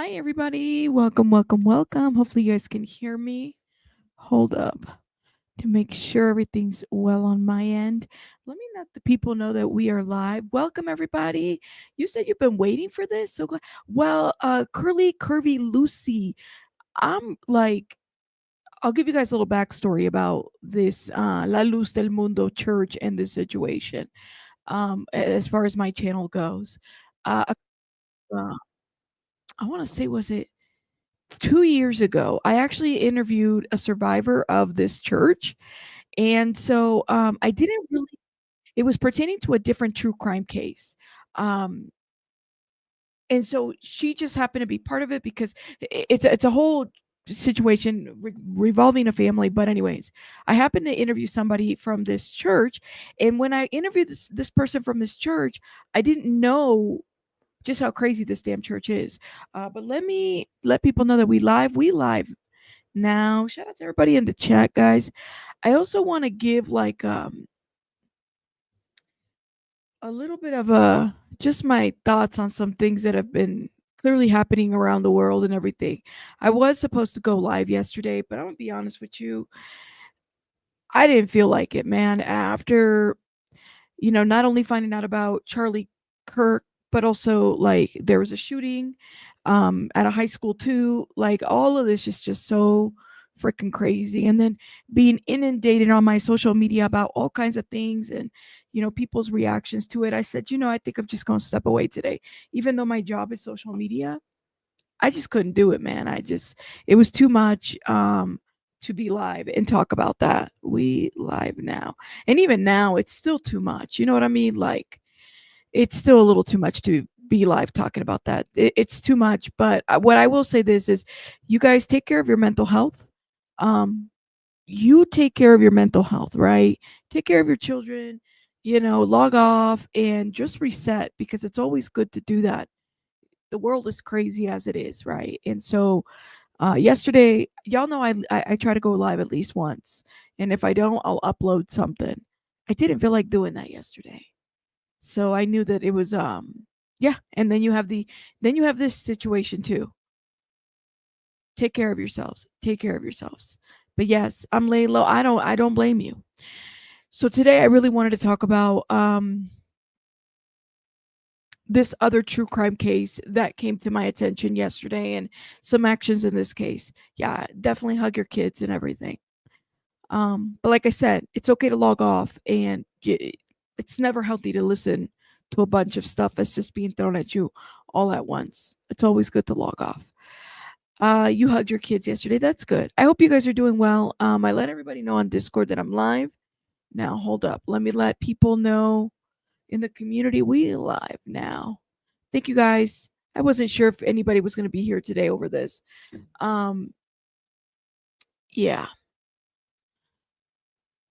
Hi, everybody. Welcome, welcome, welcome. Hopefully, you guys can hear me. Hold up to make sure everything's well on my end. Let me let the people know that we are live. Welcome, everybody. You said you've been waiting for this. So glad. Well, Curly, Curvy, Lucy, I'm like, I'll give you guys a little backstory about this La Luz del Mundo church and this situation as far as my channel goes. Uh, uh, I want to say, was it 2 years ago, I actually interviewed a survivor of this church. And so I didn't really, it was pertaining to a different true crime case. Um, and so she just happened to be part of it because it's a whole situation revolving a family. But anyways, I happened to interview somebody from this church, and when I interviewed this person from this church, I didn't know just how crazy this damn church is. But let me let people know that we live now. Shout out to everybody in the chat, guys. I also want to give like a little bit of just my thoughts on some things that have been clearly happening around the world and everything. I was supposed to go live yesterday, but I'm gonna be honest with you, I didn't feel like it, man. After not only finding out about Charlie Kirk, but also like there was a shooting at a high school too. Like all of this is just so freaking crazy. And then being inundated on my social media about all kinds of things and people's reactions to it. I said, I think I'm just gonna step away today. Even though my job is social media, I just couldn't do it, man. It was too much to be live and talk about that. We live now. And even now it's still too much. You know what I mean? Like it's still a little too much to be live talking about that. It's too much, but what I will say this is you guys take care of your mental health. Um you take care of your mental health, right? Take care of your children, log off and just reset because it's always good to do that. The world is crazy as it is, right? And so yesterday, y'all know I try to go live at least once, and if I don't, I'll upload something. I didn't feel like doing that yesterday, so I knew that it was yeah. And then you have this situation too. Take care of yourselves. Take care of yourselves. But yes, I'm laying low. I don't blame you. So today I really wanted to talk about this other true crime case that came to my attention yesterday and some actions in this case. Yeah, definitely hug your kids and everything. But like I said, it's okay to log off, and it's never healthy to listen to a bunch of stuff that's just being thrown at you all at once. It's always good to log off. You hugged your kids yesterday. That's good. I hope you guys are doing well. I let everybody know on Discord that I'm live. Now hold up. Let me let people know in the community we live now. Thank you guys. I wasn't sure if anybody was going to be here today over this. Um, yeah.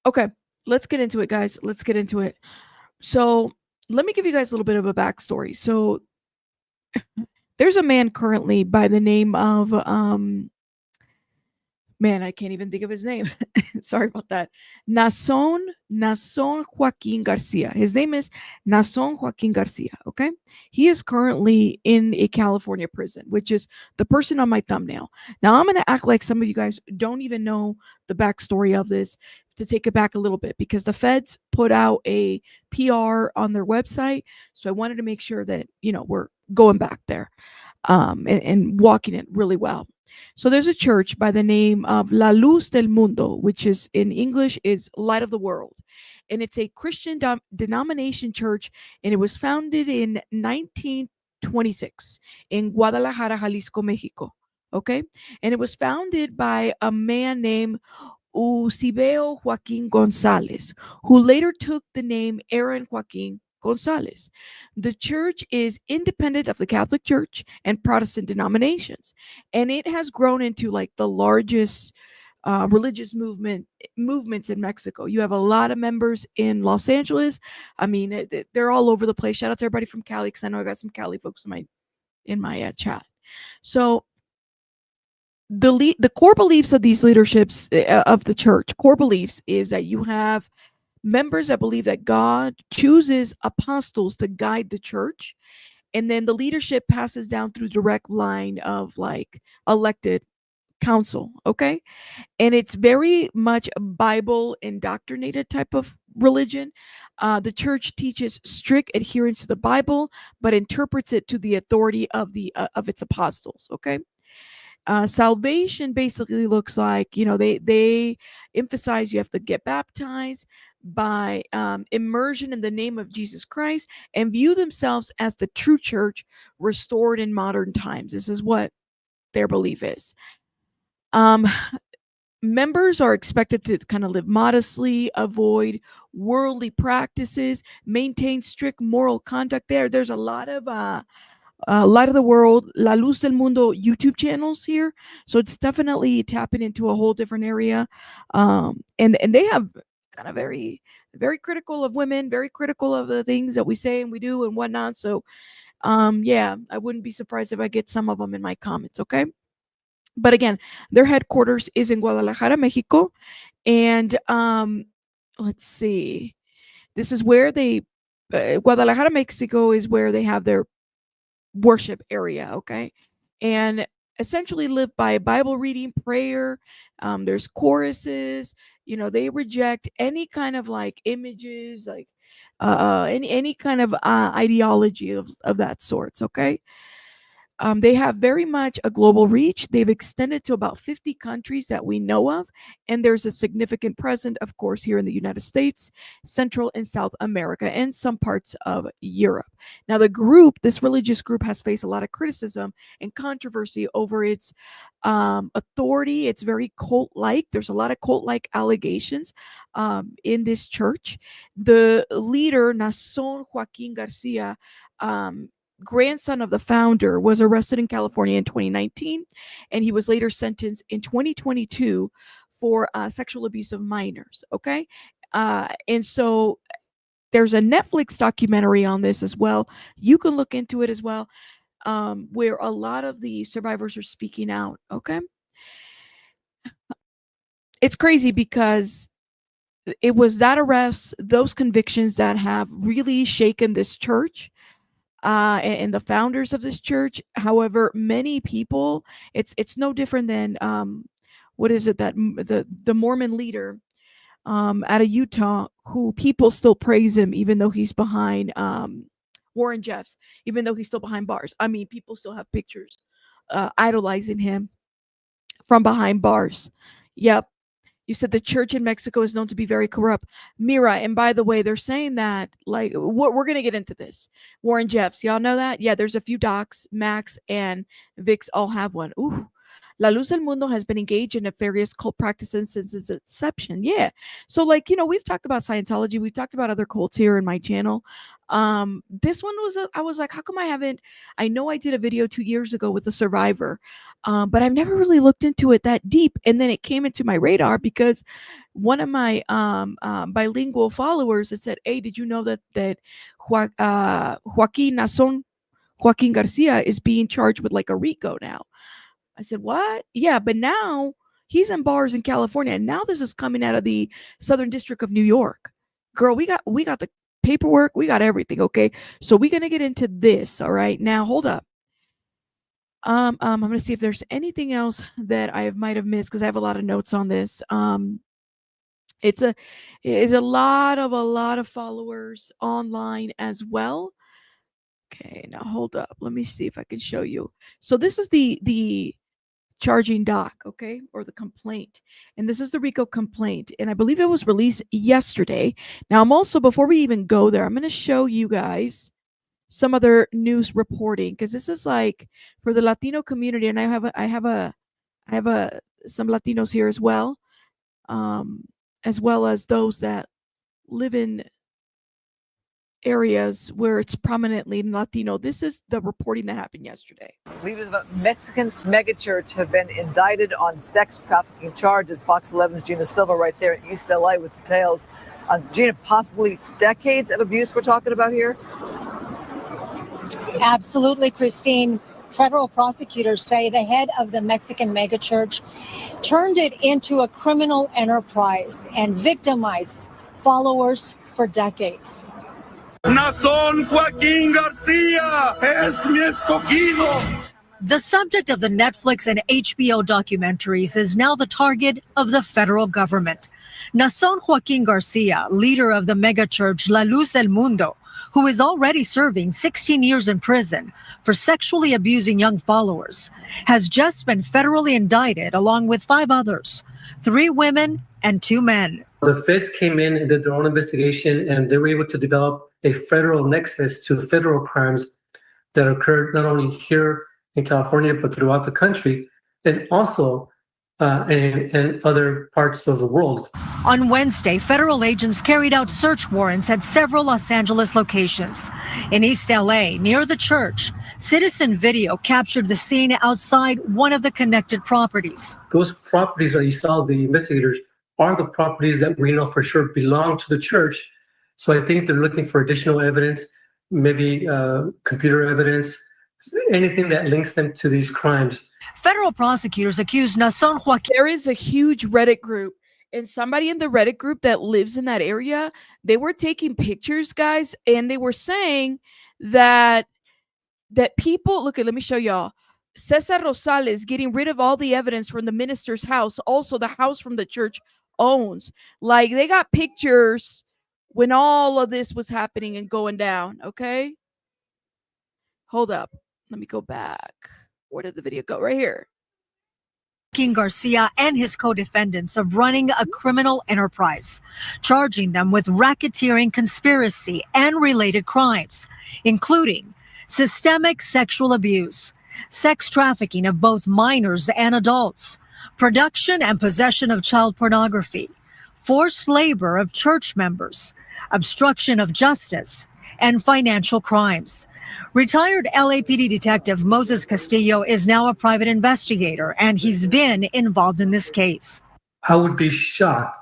Okay, let's get into it, guys. Let's get into it. So, let me give you guys a little bit of a backstory. So, there's a man currently by the name of man, I can't even think of his name. Sorry about that. NAASON Joaquín Garcia. His name is NAASON Joaquín Garcia. Okay, he is currently in a California prison, which is the person on my thumbnail. Now I'm gonna act like some of you guys don't even know the backstory of this to take it back a little bit because the feds put out a PR on their website, so I wanted to make sure that we're going back there and walking it really well. So there's a church by the name of La Luz del Mundo, which is in English is Light of the World. And it's a Christian denomination church, and it was founded in 1926 in Guadalajara, Jalisco, Mexico. Okay. And it was founded by a man named Eusebio Joaquín González, who later took the name Aarón Joaquín González. The church is independent of the Catholic Church and Protestant denominations, and it has grown into like the largest religious movements in Mexico. You have a lot of members in Los Angeles. I mean, they're all over the place. Shout out to everybody from Cali because I know I got some Cali folks in my chat. So the core beliefs of these leaderships of the church, core beliefs is that you have members that believe that God chooses apostles to guide the church, And then the leadership passes down through direct line of like elected council. Okay. And it's very much a Bible indoctrinated type of religion. The church teaches strict adherence to the Bible, but interprets it to the authority of its apostles. Okay. Salvation basically looks like, they emphasize you have to get baptized by immersion in the name of Jesus Christ and view themselves as the true church restored in modern times. This is what their belief is. Members are expected to kind of live modestly, avoid worldly practices, maintain strict moral conduct. There's a lot of the world, La Luz Del Mundo YouTube channels here. So it's definitely tapping into a whole different area. And they have kind of very, very critical of women, very critical of the things that we say and we do and whatnot. So, yeah, I wouldn't be surprised if I get some of them in my comments. Okay. But again, their headquarters is in Guadalajara, Mexico. And let's see. This is where Guadalajara, Mexico is where they have their worship area, okay? And essentially live by Bible reading, prayer. There's choruses. They reject any kind of like images, like any kind of ideology of that sorts, okay? They have very much a global reach. They've extended to about 50 countries that we know of. And there's a significant presence, of course, here in the United States, Central and South America, and some parts of Europe. Now, this religious group has faced a lot of criticism and controversy over its authority. It's very cult-like. There's a lot of cult-like allegations in this church. The leader, NAASON JOAQUIN GARCIA, grandson of the founder, was arrested in California in 2019, and he was later sentenced in 2022 for sexual abuse of minors. Okay. And so there's a Netflix documentary on this as well. You can look into it as well, where a lot of the survivors are speaking out. Okay. It's crazy because it was that arrest, those convictions that have really shaken this church and the founders of this church. However, many people, it's no different than what is it that the Mormon leader out of Utah, who people still praise him even though he's behind Warren Jeffs, even though he's still behind bars. I mean, people still have pictures idolizing him from behind bars. Yep. You said the church in Mexico is known to be very corrupt. Mira, and by the way, they're saying that, like, we're going to get into this. Warren Jeffs, y'all know that? Yeah, there's a few docs. Max and Vix all have one. Ooh. La Luz del Mundo has been engaged in nefarious cult practices since its inception. Yeah. So, like, we've talked about Scientology. We've talked about other cults here in my channel. This one I was like, how come I know I did a video 2 years ago with a survivor, but I've never really looked into it that deep. And then it came into my radar because one of my bilingual followers had said, hey, did you know that NAASON JOAQUIN GARCIA is being charged with like a RICO now? I said, what? Yeah, but now he's in bars in California, and now this is coming out of the Southern District of New York. Girl, we got the paperwork, we got everything. Okay, so we're gonna get into this. All right, now hold up. I'm gonna see if there's anything else that I might have missed because I have a lot of notes on this. It's a lot of followers online as well. Okay, now hold up. Let me see if I can show you. So this is the charging doc, okay, or the complaint. And this is the RICO complaint. And I believe it was released yesterday. Now, I'm also, before we even go there, I'm going to show you guys some other news reporting because this is like for the Latino community. And I have some Latinos here as well as those that live in areas where it's prominently Latino. This is the reporting that happened yesterday. Leaders of a Mexican megachurch have been indicted on sex trafficking charges. Fox 11's Gina Silva right there in East LA with details. Gina, possibly decades of abuse we're talking about here? Absolutely, Christine. Federal prosecutors say the head of the Mexican megachurch turned it into a criminal enterprise and victimized followers for decades. NAASON JOAQUIN GARCIA es mi escogido. The subject of the Netflix and HBO documentaries is now the target of the federal government. NAASON JOAQUIN GARCIA, leader of the megachurch La Luz Del Mundo, who is already serving 16 years in prison for sexually abusing young followers, has just been federally indicted along with 5 others, 3 women and 2 men. The feds came in and did their own investigation, and they were able to develop a federal nexus to federal crimes that occurred not only here in California, but throughout the country, and also in other parts of the world. On Wednesday, federal agents carried out search warrants at several Los Angeles locations. In East LA, near the church, citizen video captured the scene outside one of the connected properties. Those properties that you saw, the investigators, are the properties that we know for sure belong to the church. So I think they're looking for additional evidence, maybe computer evidence, anything that links them to these crimes. Federal prosecutors accused NAASON JOAQUIN. There is a huge Reddit group, and somebody in the Reddit group that lives in that area, they were taking pictures, guys, and they were saying that people, look, let me show y'all. Cesar Rosales getting rid of all the evidence from the minister's house, also the house from the church owns. Like, they got pictures when all of this was happening and going down, okay? Hold up. Let me go back. Where did the video go? Right here. JOAQUIN GARCIA and his co-defendants of running a criminal enterprise, charging them with racketeering, conspiracy, and related crimes, including systemic sexual abuse, sex trafficking of both minors and adults, production and possession of child pornography, forced labor of church members, obstruction of justice, and financial crimes. Retired LAPD detective Moses Castillo is now a private investigator, and he's been involved in this case. I would be shocked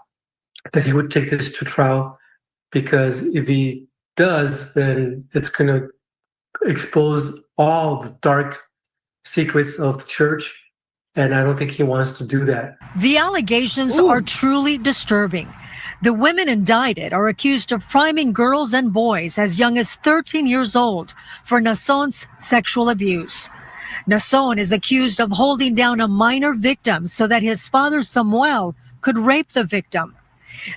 that he would take this to trial, because if he does, then it's going to expose all the dark secrets of the church, and I don't think he wants to do that. The allegations are truly disturbing. The women indicted are accused of priming girls and boys as young as 13 years old for NAASON's sexual abuse. NAASON is accused of holding down a minor victim so that his father Samuel could rape the victim.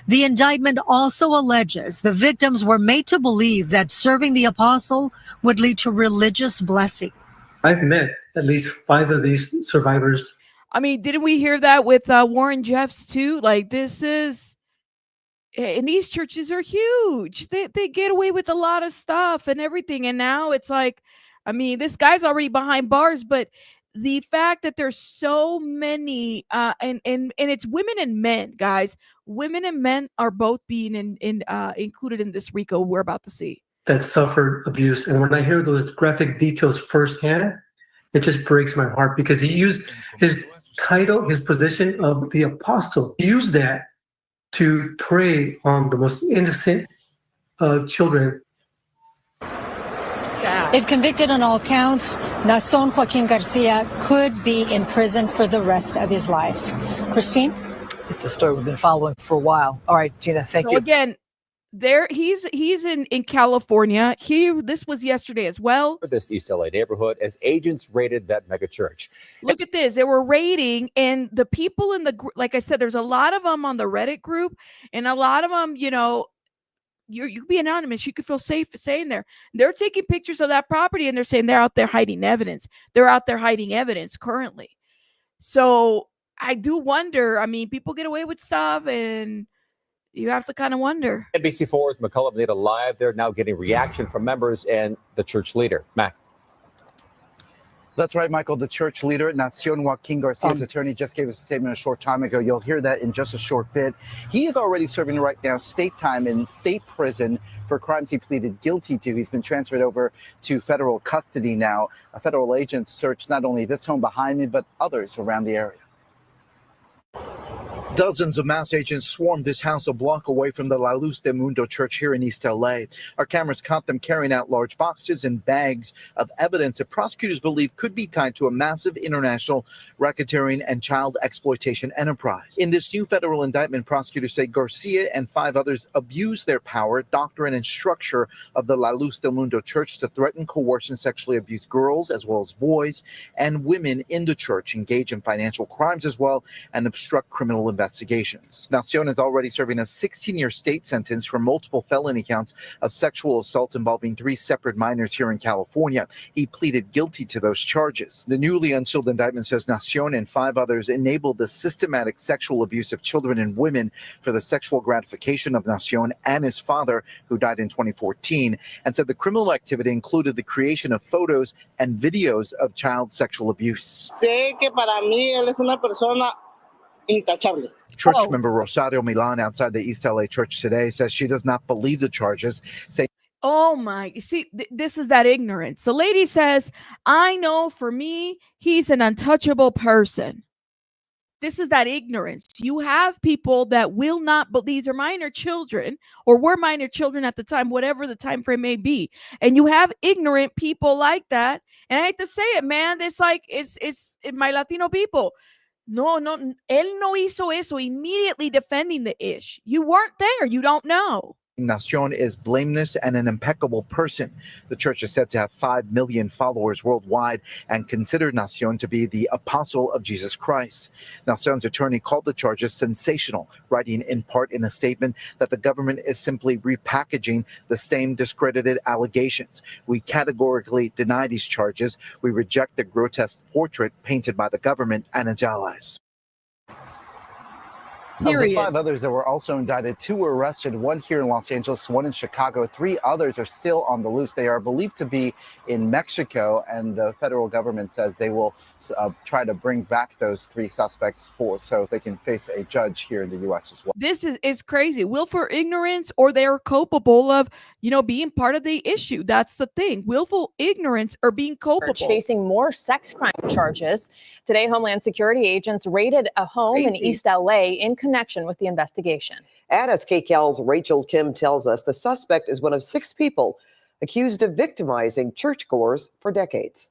The indictment also alleges the victims were made to believe that serving the apostle would lead to religious blessing. I've met at least 5 of these survivors. I mean, didn't we hear that with Warren Jeffs too? Like, this is, and these churches are huge. They get away with a lot of stuff and everything. And now it's like, I mean, this guy's already behind bars, but the fact that there's so many, and it's women and men, guys. Women and men are both being included in this RICO we're about to see. That suffered abuse. And when I hear those graphic details firsthand, it just breaks my heart, because he used his title, his position of the apostle, he used that to prey on the most innocent children. If convicted on all counts, NAASON JOAQUIN GARCIA could be in prison for the rest of his life. Christine? It's a story we've been following for a while. All right, Gina, thank you. Again, he's in California. This was yesterday as well. This East LA neighborhood as agents raided that mega church. Look at this. They were raiding, and the people in the group, like I said, there's a lot of them on the Reddit group, and a lot of them, you know, you can be anonymous. You can feel safe saying there. They're taking pictures of that property, and they're saying they're out there hiding evidence. They're out there hiding evidence currently. So I do wonder. I mean, people get away with stuff, and you have to kind of wonder. NBC4's McCullough Nita live. They're now getting reaction from members and the church leader. Mac. That's right, Michael. The church leader, NAASON JOAQUIN GARCIA's attorney, just gave us a statement a short time ago. You'll hear that in just a short bit. He is already serving right now state time in state prison for crimes he pleaded guilty to. He's been transferred over to federal custody now. A federal agent searched not only this home behind me, but others around the area. Dozens of mass agents swarmed this house a block away from the La Luz Del Mundo church here in East LA. Our cameras caught them carrying out large boxes and bags of evidence that prosecutors believe could be tied to a massive international racketeering and child exploitation enterprise. In this new federal indictment, prosecutors say Garcia and 5 others abused their power, doctrine, and structure of the La Luz Del Mundo church to threaten, coerce, and sexually abuse girls as well as boys and women in the church, engage in financial crimes as well, and obstruct criminal investigations. Nacion is already serving a 16-year state sentence for multiple felony counts of sexual assault involving 3 separate minors here in California. He pleaded guilty to those charges. The newly unsealed indictment says Nacion and 5 others enabled the systematic sexual abuse of children and women for the sexual gratification of Nacion and his father, who died in 2014, and said the criminal activity included the creation of photos and videos of child sexual abuse. Sé que para mí él es una persona intachable. Church member Rosario Milan outside the East LA church today says she does not believe the charges, saying, Oh my, see, this is that ignorance. The lady says, I know for me, he's an untouchable person. This is that ignorance. You have people that will not, but these are minor children or were minor children at the time, whatever the time frame may be. And you have ignorant people like that. And I hate to say it, man, it's like, it's my Latino people. No, él no hizo eso, immediately defending the ish. You weren't there. You don't know. Nacion is blameless and an impeccable person. The church is said to have 5 million followers worldwide and considered Nacion to be the apostle of Jesus Christ. Nacion's attorney called the charges sensational, writing in part in a statement that the government is simply repackaging the same discredited allegations. We categorically deny these charges. We reject the grotesque portrait painted by the government and its allies. Period. Of the 5 others that were also indicted, 2 were arrested, 1 here in Los Angeles, 1 in Chicago. 3 others are still on the loose. They are believed to be in Mexico, and the federal government says they will try to bring back those 3 suspects so they can face a judge here in the U.S. as well. This is crazy. Willful ignorance, or they're culpable of, being part of the issue. That's the thing. Willful ignorance or being culpable. Chasing more sex crime charges. Today, Homeland Security agents raided a home in East LA in connection with the investigation. And as KCAL's Rachel Kim tells us, the suspect is one of 6 people accused of victimizing churchgoers for decades.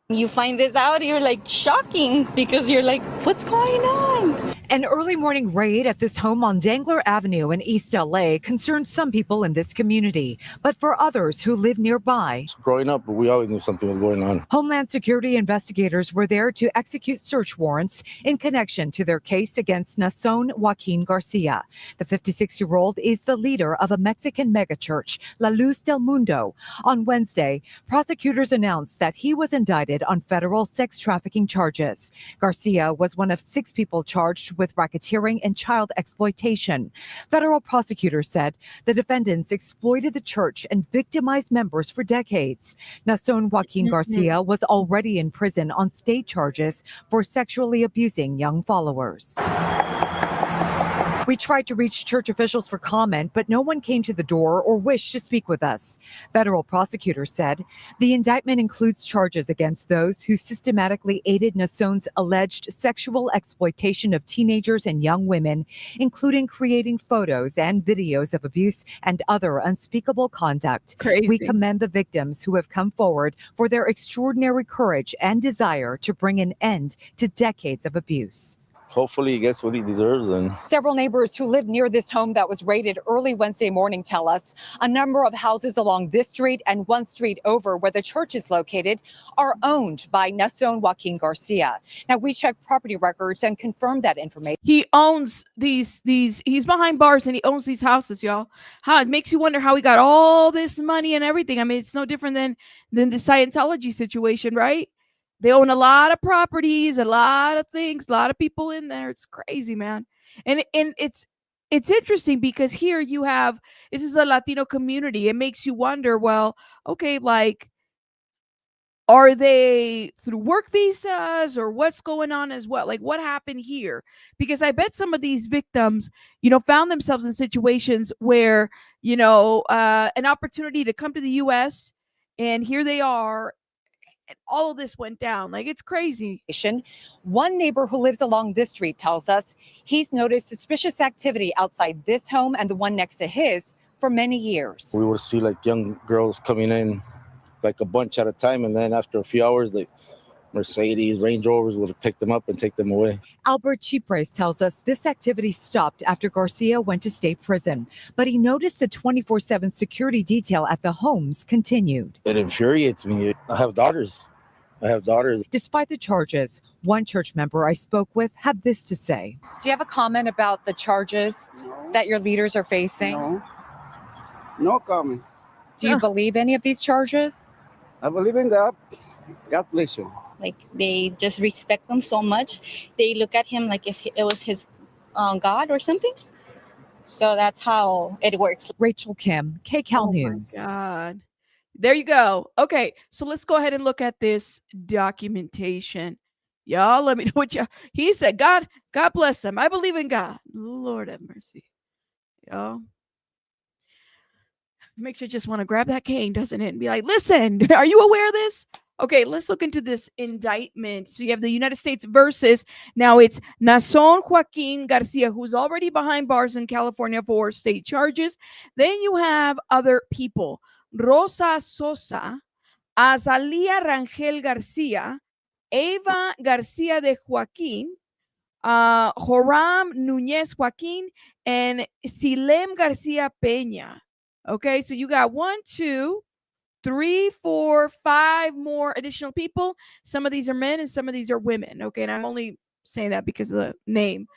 You find this out, you're like shocking because you're like, what's going on? An early morning raid at this home on Dangler Avenue in East LA concerned some people in this community, but for others who live nearby. Growing up, we always knew something was going on. Homeland Security investigators were there to execute search warrants in connection to their case against NAASON Joaquín Garcia. The 56-year-old is the leader of a Mexican megachurch, La Luz Del Mundo. On Wednesday, prosecutors announced that he was indicted on federal sex trafficking charges. Garcia was one of 6 people charged with racketeering and child exploitation. Federal prosecutors said the defendants exploited the church and victimized members for decades. NAASON Joaquín Garcia was already in prison on state charges for sexually abusing young followers. We tried to reach church officials for comment, but no one came to the door or wished to speak with us. Federal prosecutors said the indictment includes charges against those who systematically aided NAASON's alleged sexual exploitation of teenagers and young women, including creating photos and videos of abuse and other unspeakable conduct. Crazy. We commend the victims who have come forward for their extraordinary courage and desire to bring an end to decades of abuse. Hopefully he gets what he deserves. And several neighbors who live near this home that was raided early Wednesday morning tell us a number of houses along this street and one street over where the church is located are owned by NAASON Joaquín Garcia. Now, we checked property records and confirmed that information. He owns these, he's behind bars and he owns these houses, y'all. How it makes you wonder how he got all this money and everything. I mean, it's no different than the Scientology situation, right? They own a lot of properties, a lot of things, a lot of people in there. It's crazy, man. And it's interesting because here you have, this is the Latino community. It makes you wonder, well, okay, like, are they through work visas or what's going on as well? Like, what happened here? Because I bet some of these victims, found themselves in situations where, an opportunity to come to the U.S. and here they are. And all of this went down. Like, it's crazy. One neighbor who lives along this street tells us he's noticed suspicious activity outside this home and the one next to his for many years. We would see like young girls coming in like a bunch at a time, and then after a few hours, like Mercedes, Range Rovers would pick them up and take them away. Albert Chipres tells us this activity stopped after Garcia went to state prison, but he noticed the 24/7 security detail at the homes continued. It infuriates me. I have daughters. Despite the charges, one church member I spoke with had this to say. Do you have a comment about the charges that your leaders are facing? No comments. Do you believe any of these charges? I believe in God. God bless you. Like, they just respect him so much. They look at him like if it was his God or something. So that's how it works. Rachel Kim, KCAL News. My God. There you go. Okay, so let's go ahead and look at this documentation. Y'all, let me know what he said. God bless him. I believe in God. Lord have mercy. Y'all. Makes you just want to grab that cane, doesn't it? And be like, listen, are you aware of this? Okay, let's look into this indictment. So you have the United States versus, now it's NAASON JOAQUIN GARCIA, who's already behind bars in California for state charges. Then you have other people. Rosa Sosa, Azalia Rangel Garcia, Eva Garcia de Joaquín, Joram Núñez Joaquín, and Silem Garcia Peña. Okay, so you got 1, 2, 3, 4, 5 more additional people. Some of these are men and some of these are women. Okay, and I'm only saying that because of the name.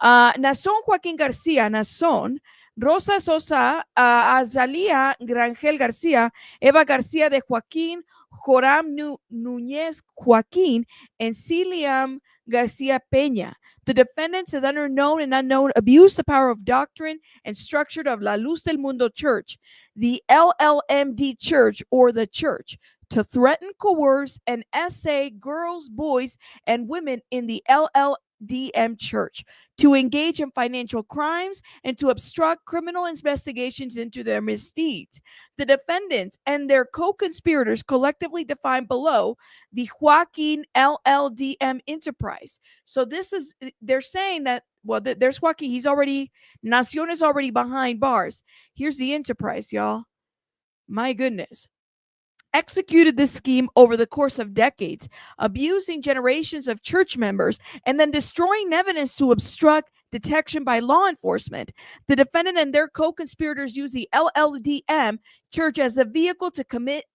NAASON JOAQUIN GARCIA, NAASON, Rosa Sosa, Azalia Rangel Garcia, Eva Garcia de Joaquín, Joram Núñez Joaquín, and Ciliam Garcia Peña. The defendants have under known and unknown abused the power of doctrine and structure of La Luz Del Mundo Church, the LLMD Church, or the church, to threaten, coerce, and essay girls, boys, and women in the LLDM Church, to engage in financial crimes, and to obstruct criminal investigations into their misdeeds. The defendants and their co-conspirators collectively defined below the Joaquin LLDM enterprise. So this is, they're saying that, well, there's Joaquin, NAASON is already behind bars. Here's the enterprise, y'all. My goodness. Executed this scheme over the course of decades, abusing generations of church members and then destroying evidence to obstruct detection by law enforcement. The defendant and their co-conspirators use the LLDM Church as a vehicle to commit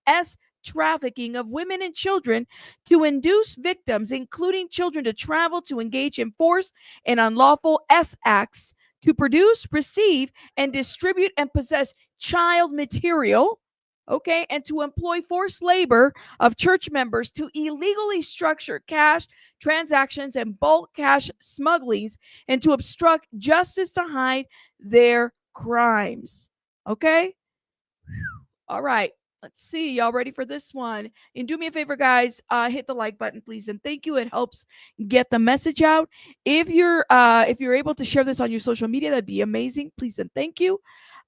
trafficking of women and children, to induce victims, including children, to travel, to engage in forced and unlawful acts, to produce, receive, and distribute and possess child material, okay, and to employ forced labor of church members, to illegally structure cash transactions and bulk cash smugglings, and to obstruct justice to hide their crimes. Okay? All right. Let's see. Y'all ready for this one? And do me a favor, guys. Hit the like button, please. And thank you. It helps get the message out. If you're able to share this on your social media, that'd be amazing. Please and thank you.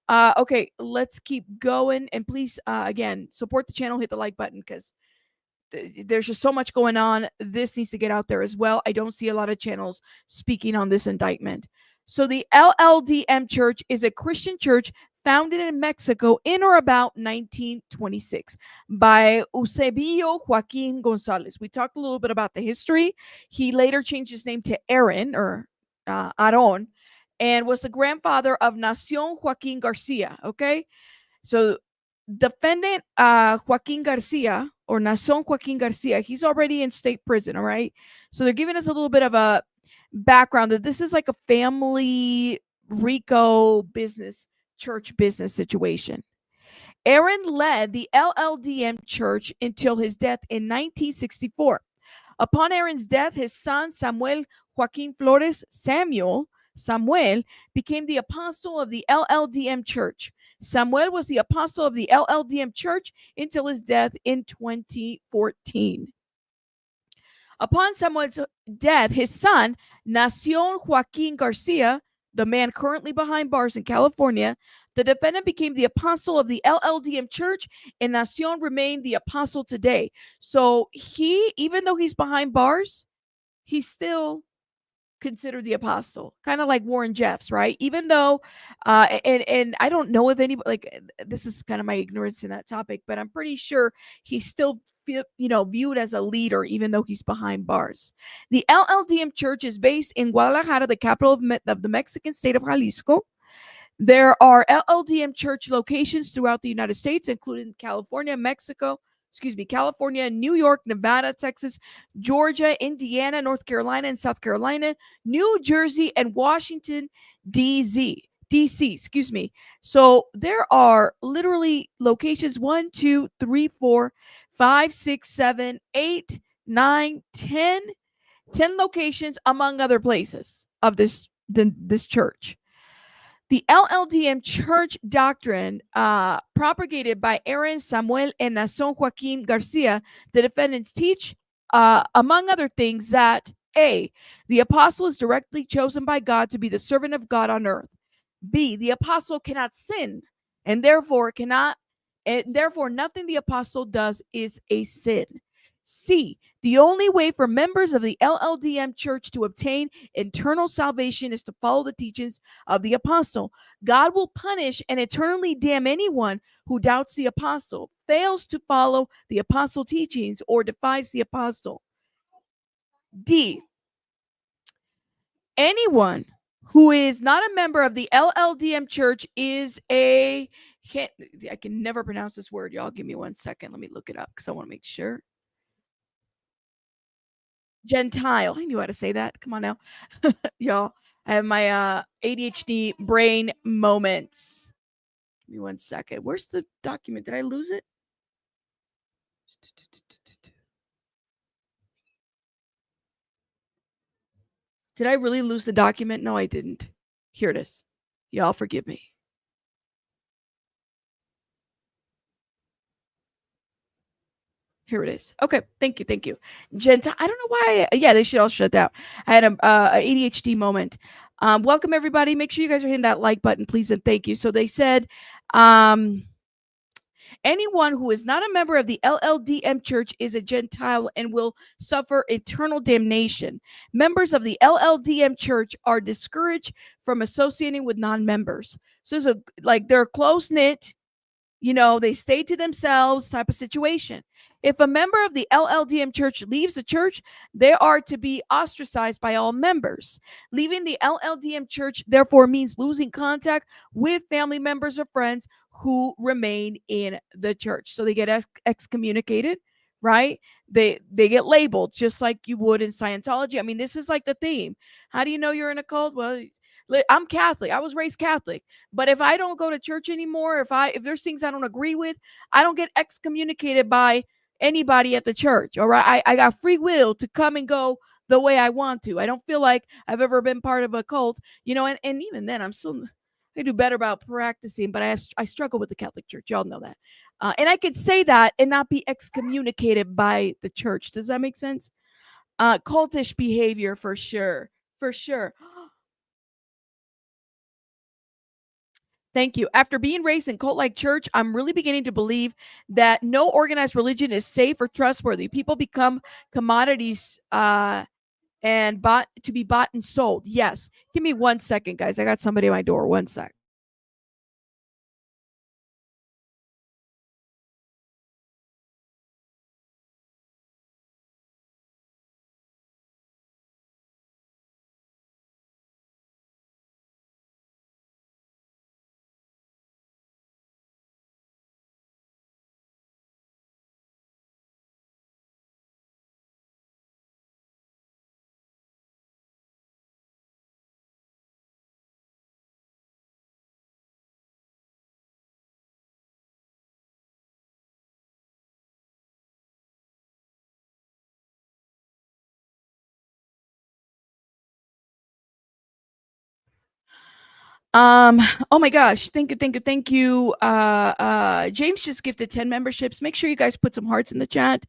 Okay, let's keep going. And please, again, support the channel. Hit the like button because there's just so much going on. This needs to get out there as well. I don't see a lot of channels speaking on this indictment. So the LLDM Church is a Christian church founded in Mexico in or about 1926 by Eusebio Joaquín González. We talked a little bit about the history. He later changed his name to Aaron or Aarón, and was the grandfather of NAASON JOAQUIN GARCIA. Okay, so defendant Joaquin Garcia, or NAASON JOAQUIN GARCIA, he's already in state prison. All right, so they're giving us a little bit of a background that this is like a family Rico church business situation. Aaron led the LLDM Church until his death in 1964. Upon Aaron's death, his son Samuel Joaquin Flores Samuel became the apostle of the LLDM Church. Samuel was the apostle of the LLDM Church until his death in 2014. Upon Samuel's death, his son, NAASON JOAQUIN GARCIA, the man currently behind bars in California, The defendant became the apostle of the LLDM church, and Nacion remained the apostle today. So he, even though he's behind bars, he's still considered the apostle, kind of like Warren Jeffs, right? Even though, and I don't know if anybody, like, this is kind of my ignorance in that topic, but I'm pretty sure he's still, viewed as a leader, even though he's behind bars. The LLDM church is based in Guadalajara, the capital of the Mexican state of Jalisco. There are LLDM church locations throughout the United States, including California, California, New York, Nevada, Texas, Georgia, Indiana, North Carolina, and South Carolina, New Jersey, and Washington, D.C. So there are literally locations 1, 2, 3, 4, 5, 6, 7, 8, 9, 10 locations, among other places of this church. The LLDM church doctrine, propagated by Aarón Samuel and NAASON JOAQUIN GARCIA, the defendants teach, among other things, that A, the apostle is directly chosen by God to be the servant of God on earth. B, the apostle cannot sin, and therefore nothing the apostle does is a sin. C, the only way for members of the LLDM church to obtain eternal salvation is to follow the teachings of the apostle. God will punish and eternally damn anyone who doubts the apostle, fails to follow the apostle teachings, or defies the apostle. D, anyone who is not a member of the LLDM church is I can never pronounce this word, y'all. Give me 1 second. Let me look it up because I want to make sure. Gentile. I knew how to say that. Come on now. Y'all, I have my ADHD brain moments. Give me 1 second. Where's the document? Did I lose it? Did I really lose the document? No, I didn't. Here it is. Y'all forgive me. Here it is. Okay, thank you. Gentile. I don't know why. Yeah, they should all shut down. I had a ADHD moment. Welcome everybody. Make sure you guys are hitting that like button, please, and thank you. So they said, anyone who is not a member of the LLDM church is a Gentile and will suffer eternal damnation. Members of the LLDM church are discouraged from associating with non-members. So it's they're close knit. They stay to themselves type of situation. If a member of the LLDM church leaves the church, they are to be ostracized by all members. Leaving the LLDM church, therefore, means losing contact with family members or friends who remain in the church. So they get excommunicated, right? They get labeled just like you would in Scientology. I mean, this is like the theme. How do you know you're in a cult? Well, I'm Catholic. I was raised Catholic. But if I don't go to church anymore, if there's things I don't agree with, I don't get excommunicated by anybody at the church. All right. I got free will to come and go the way I want to. I don't feel like I've ever been part of a cult, and even then I do better about practicing, but I struggle with the Catholic Church. Y'all know that. And I could say that and not be excommunicated by the church. Does that make sense? Cultish behavior for sure. For sure. Thank you. After being raised in cult-like church, I'm really beginning to believe that no organized religion is safe or trustworthy. People become commodities and to be bought and sold. Yes. Give me 1 second, guys. I got somebody at my door. 1 sec. Oh my gosh, thank you. James just gifted 10 memberships. Make sure you guys put some hearts in the chat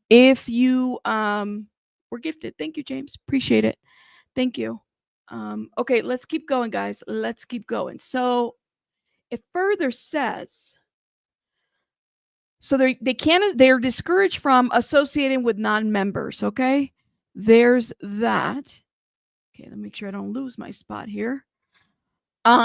if you were gifted. Thank you, James. Appreciate it. Thank you. Okay, let's keep going, guys. Let's keep going. So It further says, so they're discouraged from associating with non-members. Okay, there's that. Okay, let me make sure I don't lose my spot here.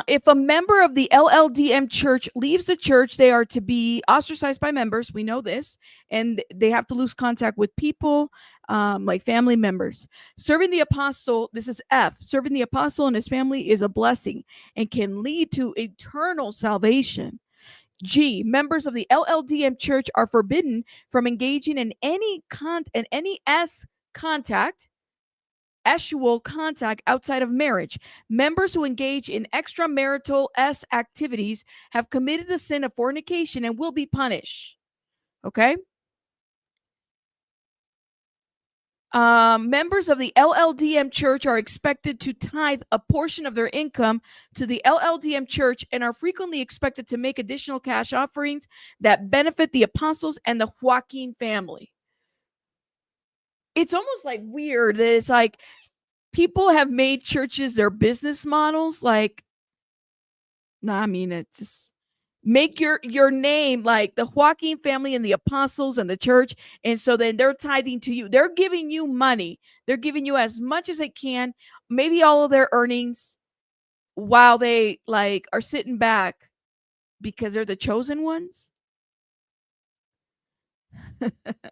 If a member of the LLDM church leaves the church, they are to be ostracized by members. We know this, and they have to lose contact with people, like family members. Serving the apostle, this is F, serving the apostle and his family is a blessing and can lead to eternal salvation. G, members of the LLDM church are forbidden from engaging in any sexual contact outside of marriage. Members who engage in extramarital activities have committed the sin of fornication and will be punished. Okay? Members of the LLDM church are expected to tithe a portion of their income to the LLDM church and are frequently expected to make additional cash offerings that benefit the apostles and the Joaquin family. It's almost like weird that it's like people have made churches their business models. Like, I mean, it just make your name like the Joaquin family and the apostles and the church. And so then they're tithing to you. They're giving you money. They're giving you as much as they can, maybe all of their earnings, while they like are sitting back because they're the chosen ones.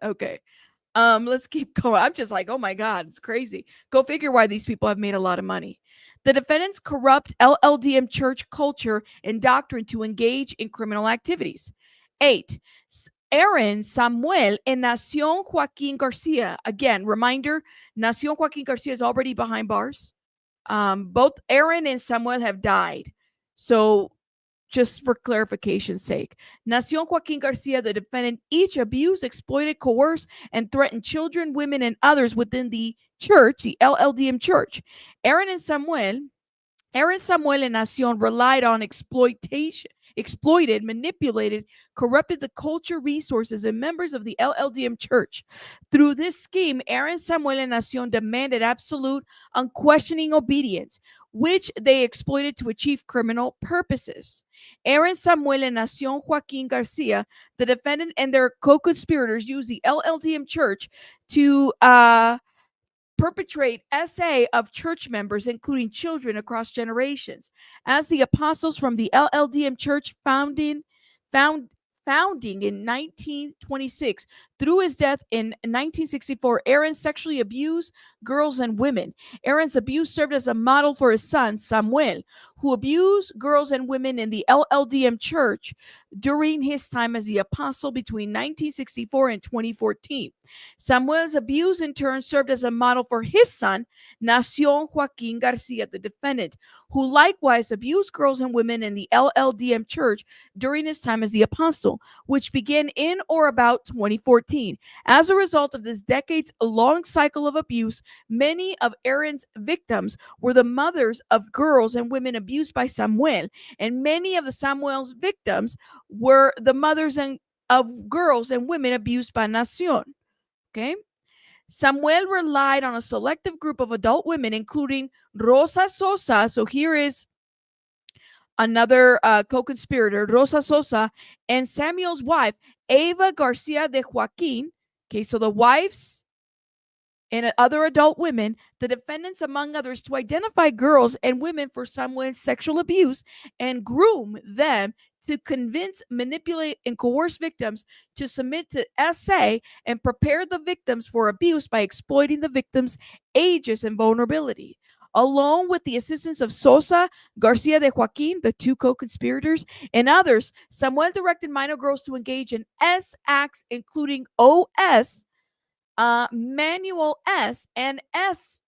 Okay. Let's keep going. I'm just like, oh my God, it's crazy. Go figure why these people have made a lot of money. The defendants corrupt LLDM church culture and doctrine to engage in criminal activities. 8. Aarón Samuel and NAASON JOAQUIN GARCIA. Again, reminder, NAASON JOAQUIN GARCIA is already behind bars. Both Aarón and Samuel have died. So just for clarification's sake, NAASON JOAQUIN GARCIA, the defendant, each abused, exploited, coerced, and threatened children, women, and others within the church, the LLDM church. Aarón Samuel and NAASON relied on exploited, manipulated, corrupted the culture, resources, and members of the LLDM church. Through this scheme, Aarón Samuel and NAASON demanded absolute, unquestioning obedience, which they exploited to achieve criminal purposes. Aarón Samuel and NAASON JOAQUIN GARCIA, the defendant, and their co-conspirators used the LLDM church to perpetrate SA of church members, including children, across generations. As the apostles from the LLDM church founding in 1926, through his death in 1964, Aarón sexually abused girls and women. Aaron's abuse served as a model for his son, Samuel, who abused girls and women in the LLDM church during his time as the apostle between 1964 and 2014. Samuel's abuse, in turn, served as a model for his son, NAASON JOAQUIN GARCIA, the defendant, who likewise abused girls and women in the LLDM church during his time as the apostle, which began in or about 2014. As a result of this decades-long cycle of abuse, many of Aaron's victims were the mothers of girls and women abused by Samuel, and many of the Samuel's victims were the mothers of girls and women abused by NAASON. Okay? Samuel relied on a selective group of adult women, including Rosa Sosa. So here is another co-conspirator, Rosa Sosa, and Samuel's wife, Eva Garcia de Joaquin. Okay, so the wives and other adult women, the defendants, among others, to identify girls and women for Samuel's sexual abuse and groom them to convince, manipulate, and coerce victims to submit to SA and prepare the victims for abuse by exploiting the victims' ages and vulnerability. Along with the assistance of Sosa, Garcia de Joaquin, the two co-conspirators, and others, Samuel directed minor girls to engage in S acts, including OS, manual S, and S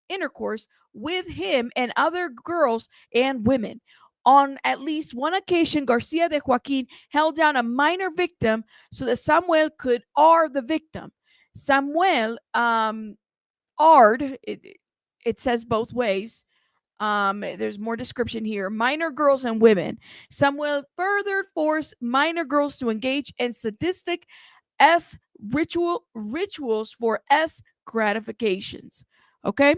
intercourse with him and other girls and women. On at least one occasion, Garcia de Joaquin held down a minor victim so that Samuel could R the victim. Samuel R'd, it says both ways. There's more description here. Minor girls and women. Samuel further forced minor girls to engage in sadistic S rituals for S gratifications. Okay?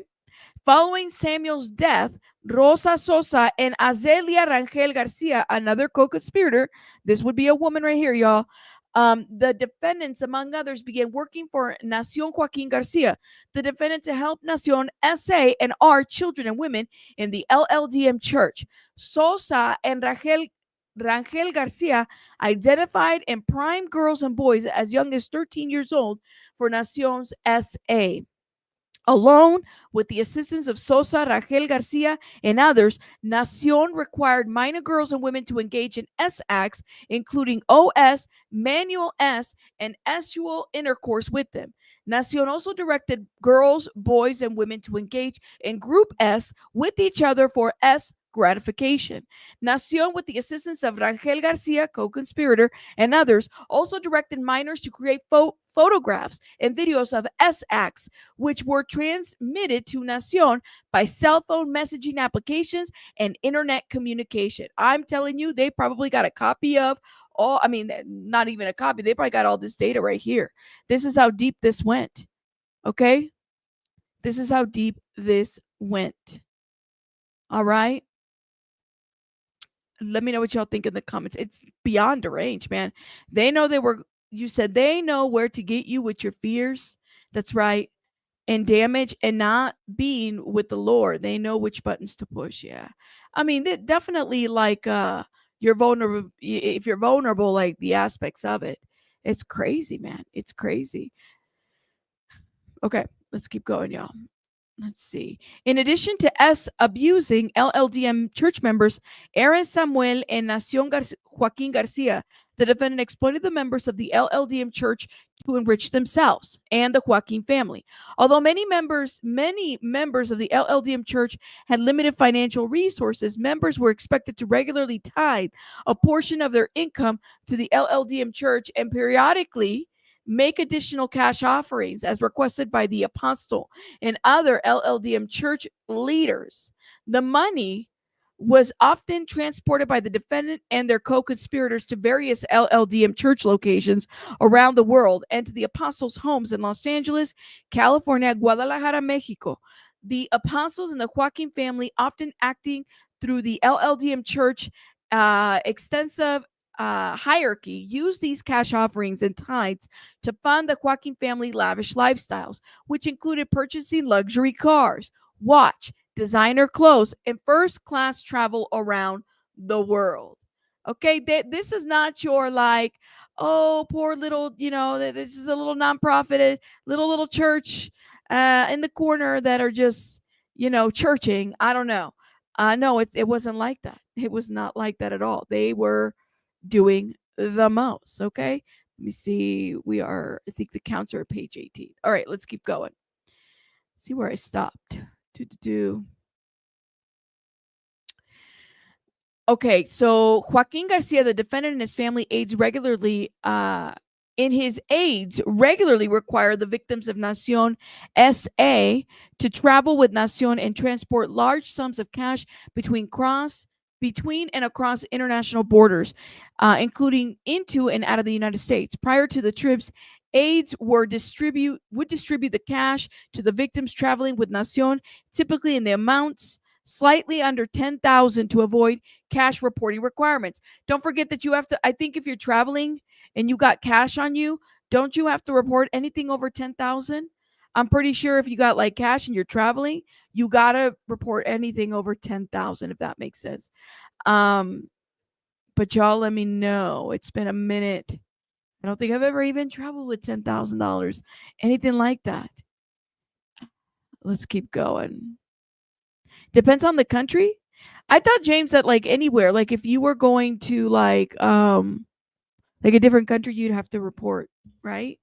Following Samuel's death, Rosa Sosa and Azelia Rangel Garcia, another co-conspirator, this would be a woman right here, y'all. The defendants, among others, began working for NAASON JOAQUIN GARCIA, the defendant to help NAASON SA and R children and women in the LLDM church. Sosa and Rangel Garcia identified and primed girls and boys as young as 13 years old for NAASON SA. Alone with the assistance of Sosa, Rangel Garcia, and others, NAASON required minor girls and women to engage in S acts, including OS, manual S, and sexual intercourse with them. NAASON also directed girls, boys, and women to engage in group S with each other for S gratification. NAASON, with the assistance of Rangel Garcia, co-conspirator, and others, also directed minors to create photographs and videos of S acts, which were transmitted to NAASON by cell phone messaging applications and internet communication. I'm telling you, they probably got a copy of all, I mean, not even a copy. They probably got all this data right here. This is how deep this went. Okay? This is how deep this went. All right? Let me know what y'all think in the comments. It's beyond deranged, man. They know you said they know where to get you with your fears. That's right. And damage and not being with the Lord. They know which buttons to push. Yeah. I mean, definitely like you're vulnerable. If you're vulnerable, like the aspects of it. It's crazy, man. It's crazy. Okay, let's keep going, y'all. Let's see. In addition to S abusing LLDM church members, Aarón Samuel and NAASON Joaquín Garcia, the defendant exploited the members of the LLDM church to enrich themselves and the Joaquín family. Although many members of the LLDM church had limited financial resources, members were expected to regularly tithe a portion of their income to the LLDM church and periodically make additional cash offerings as requested by the apostle and other LLDM church leaders. The money was often transported by the defendant and their co-conspirators to various LLDM church locations around the world and to the apostles' homes in Los Angeles, California, Guadalajara, Mexico. The apostles and the Joaquín family, often acting through the LLDM church extensive hierarchy, use these cash offerings and tithes to fund the Joaquín family lavish lifestyles, which included purchasing luxury cars, watch, designer clothes, and first-class travel around the world. Okay, this is not your like, oh, poor little, this is a little nonprofit, little church in the corner that are just, churching. I don't know. No, it wasn't like that. It was not like that at all. They were doing the most. Okay, let me see. I think the counts are at page 18. All right, let's keep going. See where I stopped. Okay, so Joaquín Garcia, the defendant, and his family regularly require the victims of NAASON SA to travel with NAASON and transport large sums of cash between and across international borders, including into and out of the United States. Prior to the trips, aides would distribute the cash to the victims traveling with NAASON, typically in the amounts slightly under $10,000 to avoid cash reporting requirements. Don't forget that you have to, I think if you're traveling and you got cash on you, don't you have to report anything over $10,000? I'm pretty sure if you got like cash and you're traveling, you got to report anything over $10,000, if that makes sense. But y'all let me know. It's been a minute. I don't think I've ever even traveled with $10,000, anything like that. Let's keep going. Depends on the country. I thought, James, that like anywhere, like if you were going to like a different country, you'd have to report, right?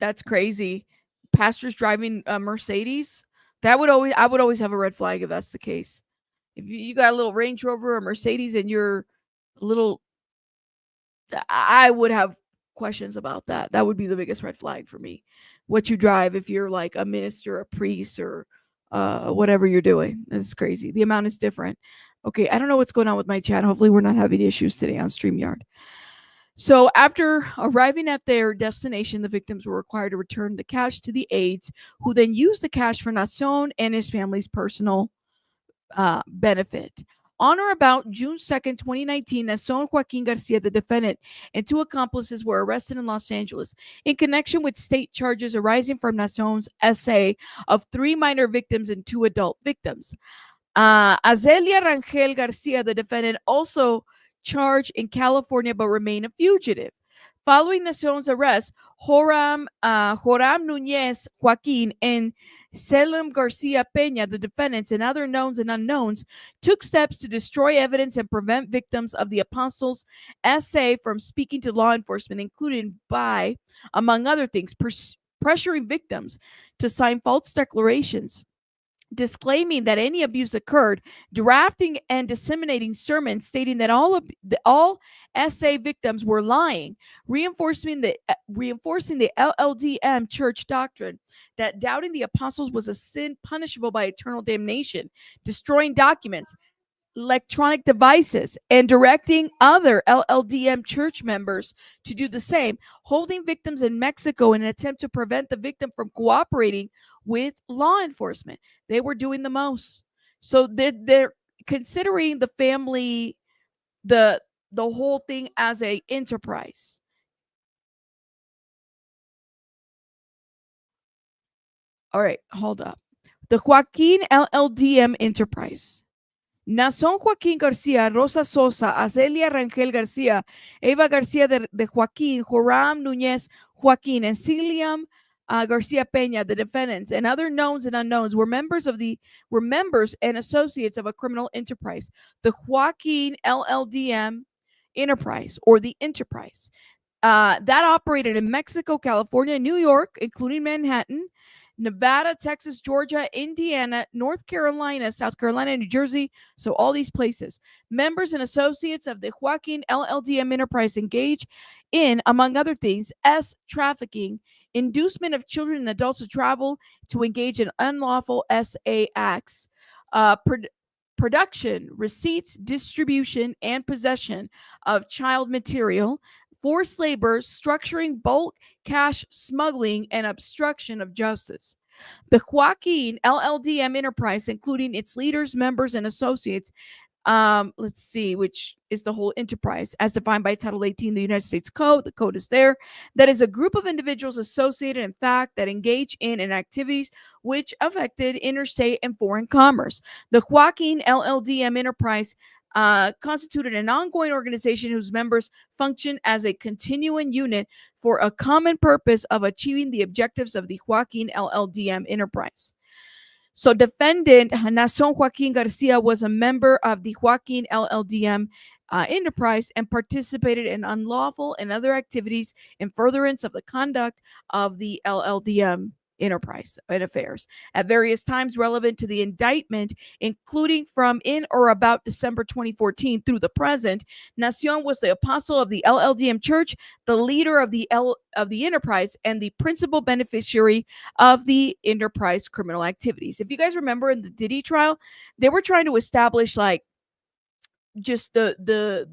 That's crazy. Pastors driving a Mercedes. I would always have a red flag if that's the case. If you got a little Range Rover or Mercedes and you're a little, I would have questions about that. That would be the biggest red flag for me. What you drive if you're like a minister, a priest, or whatever you're doing. It's crazy. The amount is different. Okay, I don't know what's going on with my chat. Hopefully we're not having issues today on StreamYard. So after arriving at their destination, the victims were required to return the cash to the aides, who then used the cash for NAASON and his family's personal benefit. On or about June 2nd, 2019, NAASON Joaquin Garcia, the defendant, and 2 accomplices were arrested in Los Angeles in connection with state charges arising from NAASON's essay of 3 minor victims and 2 adult victims. Azelia Rangel Garcia, the defendant, also charged in California but remained a fugitive. Following NAASON's arrest, Joram Nunez Joaquin and Selim Garcia Peña, the defendants, and other knowns and unknowns, took steps to destroy evidence and prevent victims of the Apostles' essay from speaking to law enforcement, including by, among other things, pressuring victims to sign false declarations, disclaiming that any abuse occurred, drafting and disseminating sermons stating that all essay victims were lying, reinforcing the LLDM church doctrine that doubting the apostles was a sin punishable by eternal damnation, destroying documents, electronic devices, and directing other LLDM church members to do the same, holding victims in Mexico in an attempt to prevent the victim from cooperating with law enforcement. They were doing the most. So they're considering the family, the whole thing as a enterprise. All right, hold up. The Joaquin LLDM enterprise. NAASON Joaquin Garcia, Rosa Sosa, Azelia Rangel Garcia, Eva Garcia de Joaquin, Joram Nunez Joaquin, and Celiam Garcia Peña, the defendants, and other knowns and unknowns were members and associates of a criminal enterprise, the Joaquin LLDM enterprise, or the enterprise, that operated in Mexico, California, New York, including Manhattan, Nevada, Texas, Georgia, Indiana, North Carolina, South Carolina, New Jersey. So all these places. Members and associates of the Joaquin LLDM enterprise engage in, among other things, trafficking, inducement of children and adults to travel to engage in unlawful SA acts, production, receipts, distribution, and possession of child material, forced labor, structuring bulk cash smuggling, and obstruction of justice. The Joaquin LLDM enterprise, including its leaders, members, and associates, which is the whole enterprise, as defined by Title 18 of the United States Code. The code is there. That is a group of individuals associated, in fact, that engage in activities which affected interstate and foreign commerce. The Joaquin LLDM enterprise constituted an ongoing organization whose members function as a continuing unit for a common purpose of achieving the objectives of the Joaquin LLDM enterprise. So defendant NAASON Joaquin Garcia was a member of the Joaquin LLDM enterprise and participated in unlawful and other activities in furtherance of the conduct of the LLDM enterprise and affairs at various times relevant to the indictment, including from in or about December 2014 through the present. NAASON was the apostle of the LLDM church, the leader of the enterprise, and the principal beneficiary of the enterprise criminal activities. If you guys remember in the Diddy trial, they were trying to establish like just the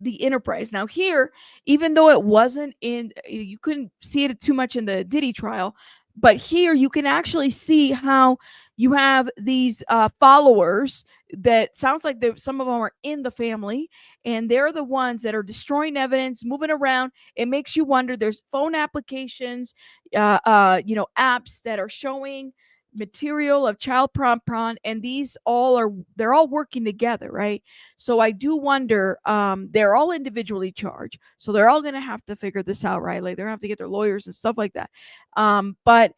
enterprise. Now here, even though it wasn't in, you couldn't see it too much in the Diddy trial, but here you can actually see how you have these followers that sounds like some of them are in the family, and they're the ones that are destroying evidence, moving around. It makes you wonder. There's phone applications, apps that are showing material of child porn, and they're all working together, right? So I do wonder, they're all individually charged, so they're all gonna have to figure this out, right? Like they're gonna have to get their lawyers and stuff like that. But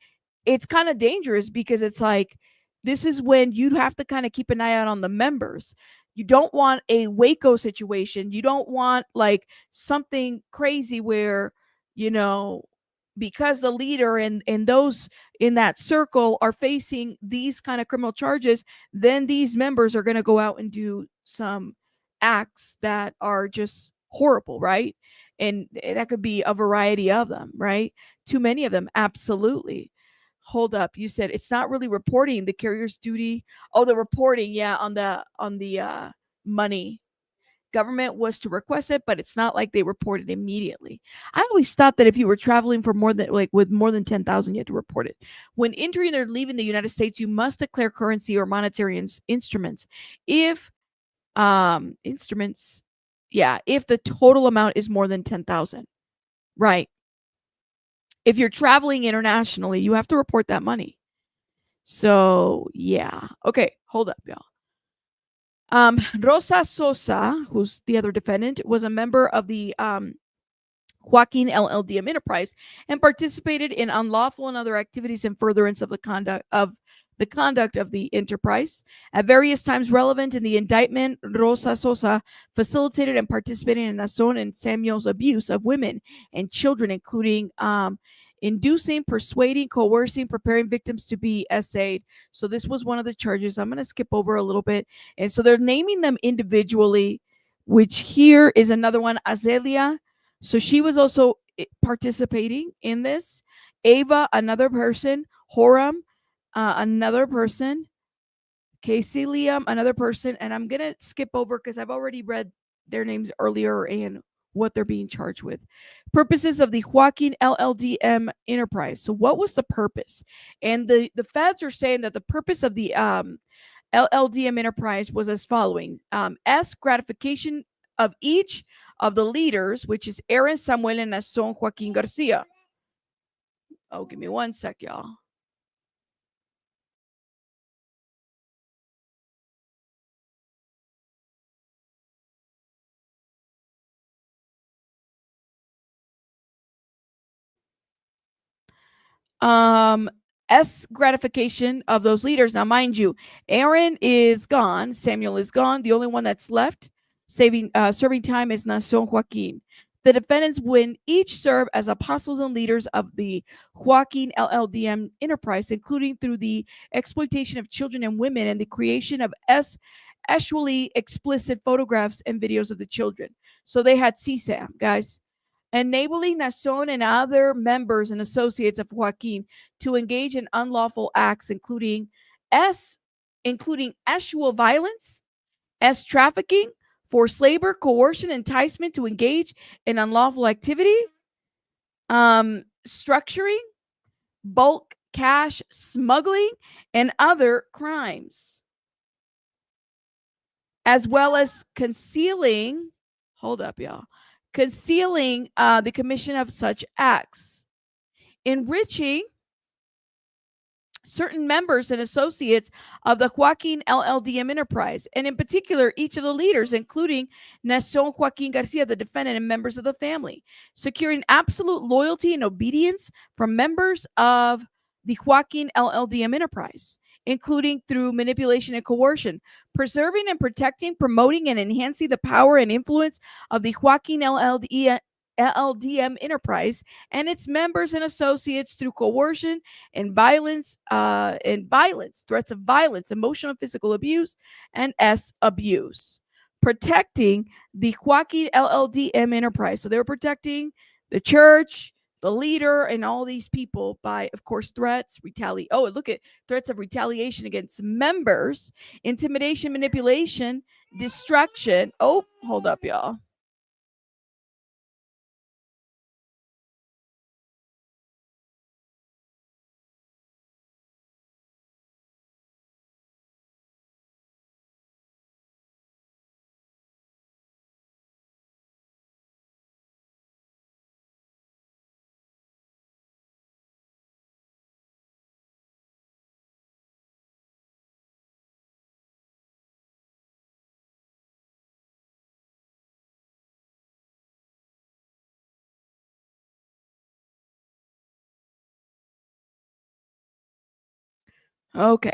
it's kind of dangerous because it's like this is when you have to kind of keep an eye out on the members. You don't want a Waco situation. You don't want like something crazy where, because the leader and those in that circle are facing these kind of criminal charges, then these members are going to go out and do some acts that are just horrible, right? And that could be a variety of them, right? Too many of them, absolutely. Hold up, you said it's not really reporting the carrier's duty. Oh, the reporting, yeah, on the money. government was to request it, but it's not like they reported immediately. I always thought that if you were traveling for more than with more than 10,000, you had to report it. When entering or leaving the United States, you must declare currency or monetary instruments. If if the total amount is more than 10,000, right? If you're traveling internationally, you have to report that money. So yeah, okay, hold up, y'all. Rosa Sosa, who's the other defendant, was a member of the Joaquin LLDM enterprise and participated in unlawful and other activities in furtherance of the conduct of the enterprise. At various times relevant in the indictment, Rosa Sosa facilitated and participated in NAASON and Samuel's abuse of women and children, including inducing, persuading, coercing, preparing victims to be essayed. So this was one of the charges. I'm going to skip over a little bit. And so they're naming them individually, which here is another one, Azelia. So she was also participating in this. Ava, another person. Horam, another person. Casilium, another person. And I'm going to skip over because I've already read their names earlier and what they're being charged with. Purposes of the Joaquin LLDM enterprise. So what was the purpose? And the feds are saying that the purpose of the LLDM enterprise was as following. Gratification of each of the leaders, which is Aarón, Samuel, and NAASON Joaquín Garcia. Oh, give me one sec, y'all. Gratification of those leaders. Now, mind you, Aarón is gone. Samuel is gone. The only one that's left serving time is NAASON Joaquín. The defendants will each serve as apostles and leaders of the Joaquin LLDM enterprise, including through the exploitation of children and women and the creation of sexually explicit photographs and videos of the children. So they had CSAM, guys. Enabling NAASON and other members and associates of Joaquin to engage in unlawful acts, including sexual violence, trafficking, forced labor, coercion, enticement to engage in unlawful activity, structuring, bulk cash smuggling, and other crimes, as well as concealing. Hold up, y'all. Concealing the commission of such acts, enriching certain members and associates of the Joaquin LLDM enterprise, and in particular, each of the leaders, including NAASON Joaquín Garcia, the defendant, and members of the family, securing absolute loyalty and obedience from members of the Joaquin LLDM enterprise, including through manipulation and coercion, preserving and protecting, promoting, and enhancing the power and influence of the Joaquin LLDM enterprise and its members and associates through coercion and violence, threats of violence, emotional and physical abuse, and abuse. Protecting the Joaquin LLDM enterprise. So they were protecting the church, the leader, and all these people by, of course, threats, look at threats of retaliation against members, intimidation, manipulation, destruction. Oh, hold up, y'all. Okay.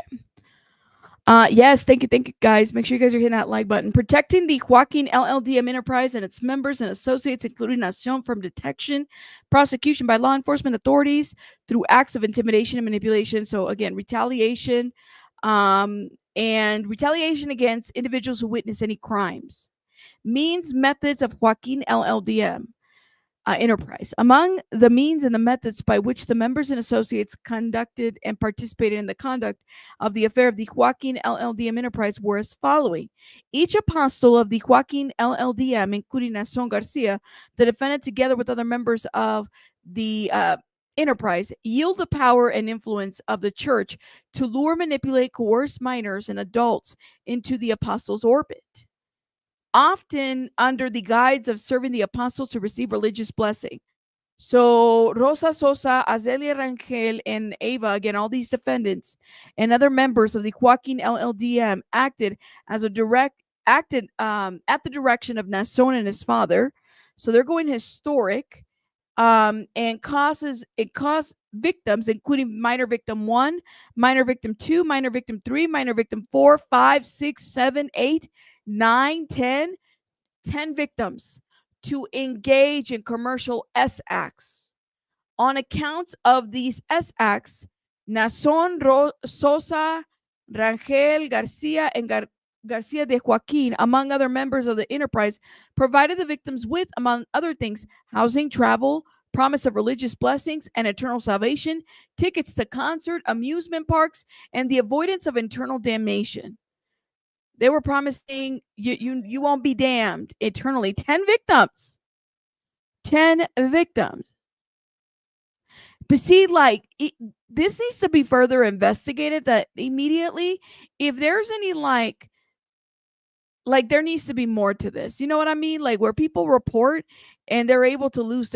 Yes, thank you, guys. Make sure you guys are hitting that like button. Protecting the Joaquin LLDM enterprise and its members and associates, including NAASON, from detection, prosecution by law enforcement authorities through acts of intimidation and manipulation. So again, retaliation, and retaliation against individuals who witness any crimes. Means, methods of Joaquin LLDM. enterprise. Among the means and the methods by which the members and associates conducted and participated in the conduct of the affair of the Joaquin LLDM enterprise were as following. Each apostle of the Joaquin LLDM, including NAASON Garcia, the defendant, together with other members of the enterprise, yield the power and influence of the church to lure, manipulate, coerce minors and adults into the apostles' orbit, often under the guise of serving the apostles to receive religious blessing. So Rosa Sosa, Azelia Rangel, and Ava, again, all these defendants and other members of the Joaquin LLDM acted at the direction of NAASON and his father. So they're going historic, and caused victims, including minor victim 1, minor victim 2, minor victim 3, minor victim 4, 5, 6, 7, 8, 9, 10 victims to engage in commercial S acts. On account of these S acts, NAASON, Sosa, Rangel, Garcia, and Garcia de Joaquin, among other members of the enterprise, provided the victims with, among other things, housing, travel, promise of religious blessings and eternal salvation, tickets to concert, amusement parks, and the avoidance of eternal damnation. They were promising you won't be damned eternally. 10 victims. 10 victims. But see, this needs to be further investigated, that immediately, if there's any there needs to be more to this. You know what I mean? Like where people report and they're able to lose